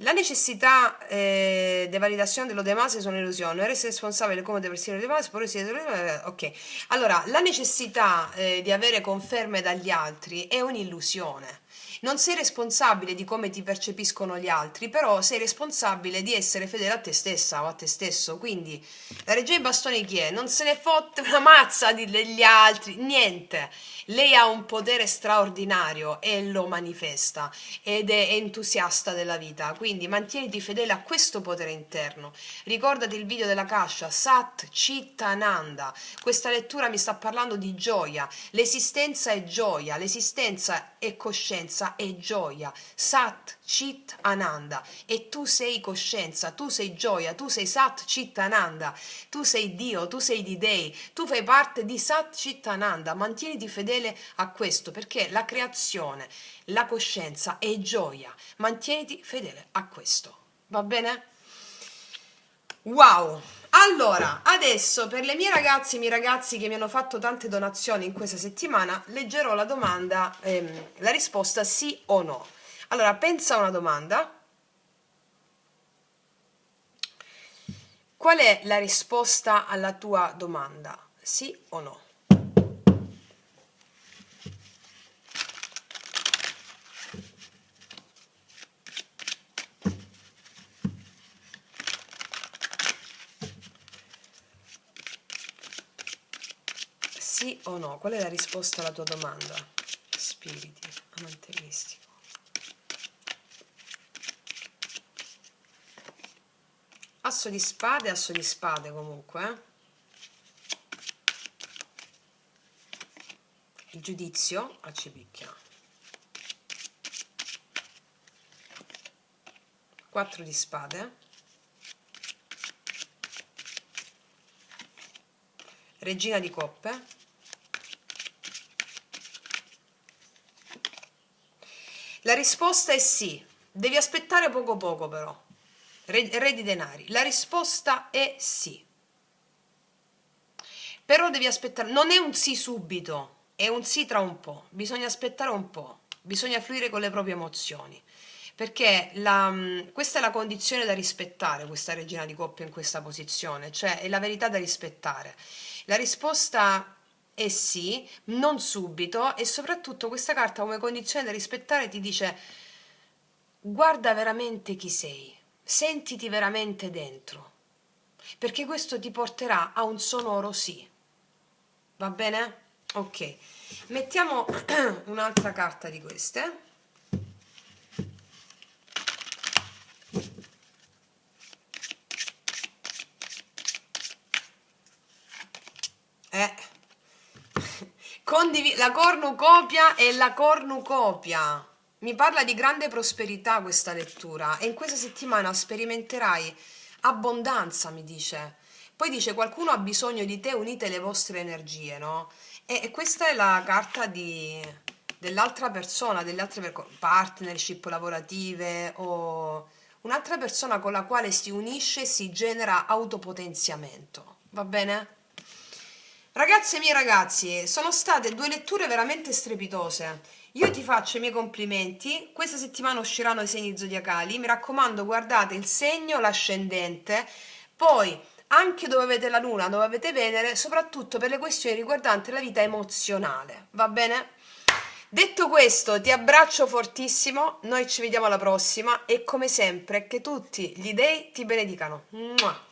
Speaker 1: La necessità di validazione dello demase sono illusione, eres responsabile come de persino demase, poi si ok. Allora, la necessità di avere conferme dagli altri è un'illusione. Non sei responsabile di come ti percepiscono gli altri, però sei responsabile di essere fedele a te stessa o a te stesso. Quindi la regina dei bastoni chi è? Non se ne fotte una mazza degli altri, niente. Lei ha un potere straordinario e lo manifesta ed è entusiasta della vita, quindi mantieniti fedele a questo potere interno. Ricordati il video della Kasha, Sat Chit Ananda. Questa lettura mi sta parlando di gioia. L'esistenza è gioia, l'esistenza è coscienza, è gioia. Sat Chit Ananda. E tu sei coscienza, tu sei gioia, tu sei Sat Chit Ananda. Tu sei Dio, tu sei di Dei, tu fai parte di Sat Chit Ananda. Mantieniti fedele a questo, perché la creazione, la coscienza è gioia. Mantieniti fedele a questo. Va bene? Wow! Allora, adesso per le mie ragazze e i miei ragazzi che mi hanno fatto tante donazioni in questa settimana, leggerò la domanda, la risposta sì o no. Allora, pensa a una domanda. Qual è la risposta alla tua domanda? Sì o no? Sì o no? Qual è la risposta alla tua domanda? Spiriti, amante mistico. Asso di spade comunque. Il giudizio a cipicchia. 4 di spade. Regina di coppe. La risposta è sì. Devi aspettare poco poco però. Re di denari. La risposta è sì. Però devi aspettare. Non è un sì subito, è un sì tra un po'. Bisogna aspettare un po'. Bisogna fluire con le proprie emozioni. Perché questa è la condizione da rispettare, questa regina di coppia in questa posizione, cioè è la verità da rispettare. La risposta è sì, non subito, e soprattutto questa carta come condizione da rispettare ti dice guarda veramente chi sei, sentiti veramente dentro, perché questo ti porterà a un sonoro sì. Va bene? Ok, mettiamo un'altra carta di queste. La cornucopia e la cornucopia. Mi parla di grande prosperità questa lettura e in questa settimana sperimenterai abbondanza, mi dice. Poi dice qualcuno ha bisogno di te, unite le vostre energie, no? E questa è la carta dell'altra persona, delle altre partnership lavorative o un'altra persona con la quale si unisce e si genera autopotenziamento. Va bene? Ragazze mie ragazzi, sono state 2 letture veramente strepitose. Io ti faccio i miei complimenti. Questa settimana usciranno i segni zodiacali. Mi raccomando, guardate il segno, l'ascendente, poi anche dove avete la luna, dove avete Venere, soprattutto per le questioni riguardanti la vita emozionale. Va bene? Detto questo, ti abbraccio fortissimo. Noi ci vediamo alla prossima e come sempre che tutti gli dei ti benedicano. Mua.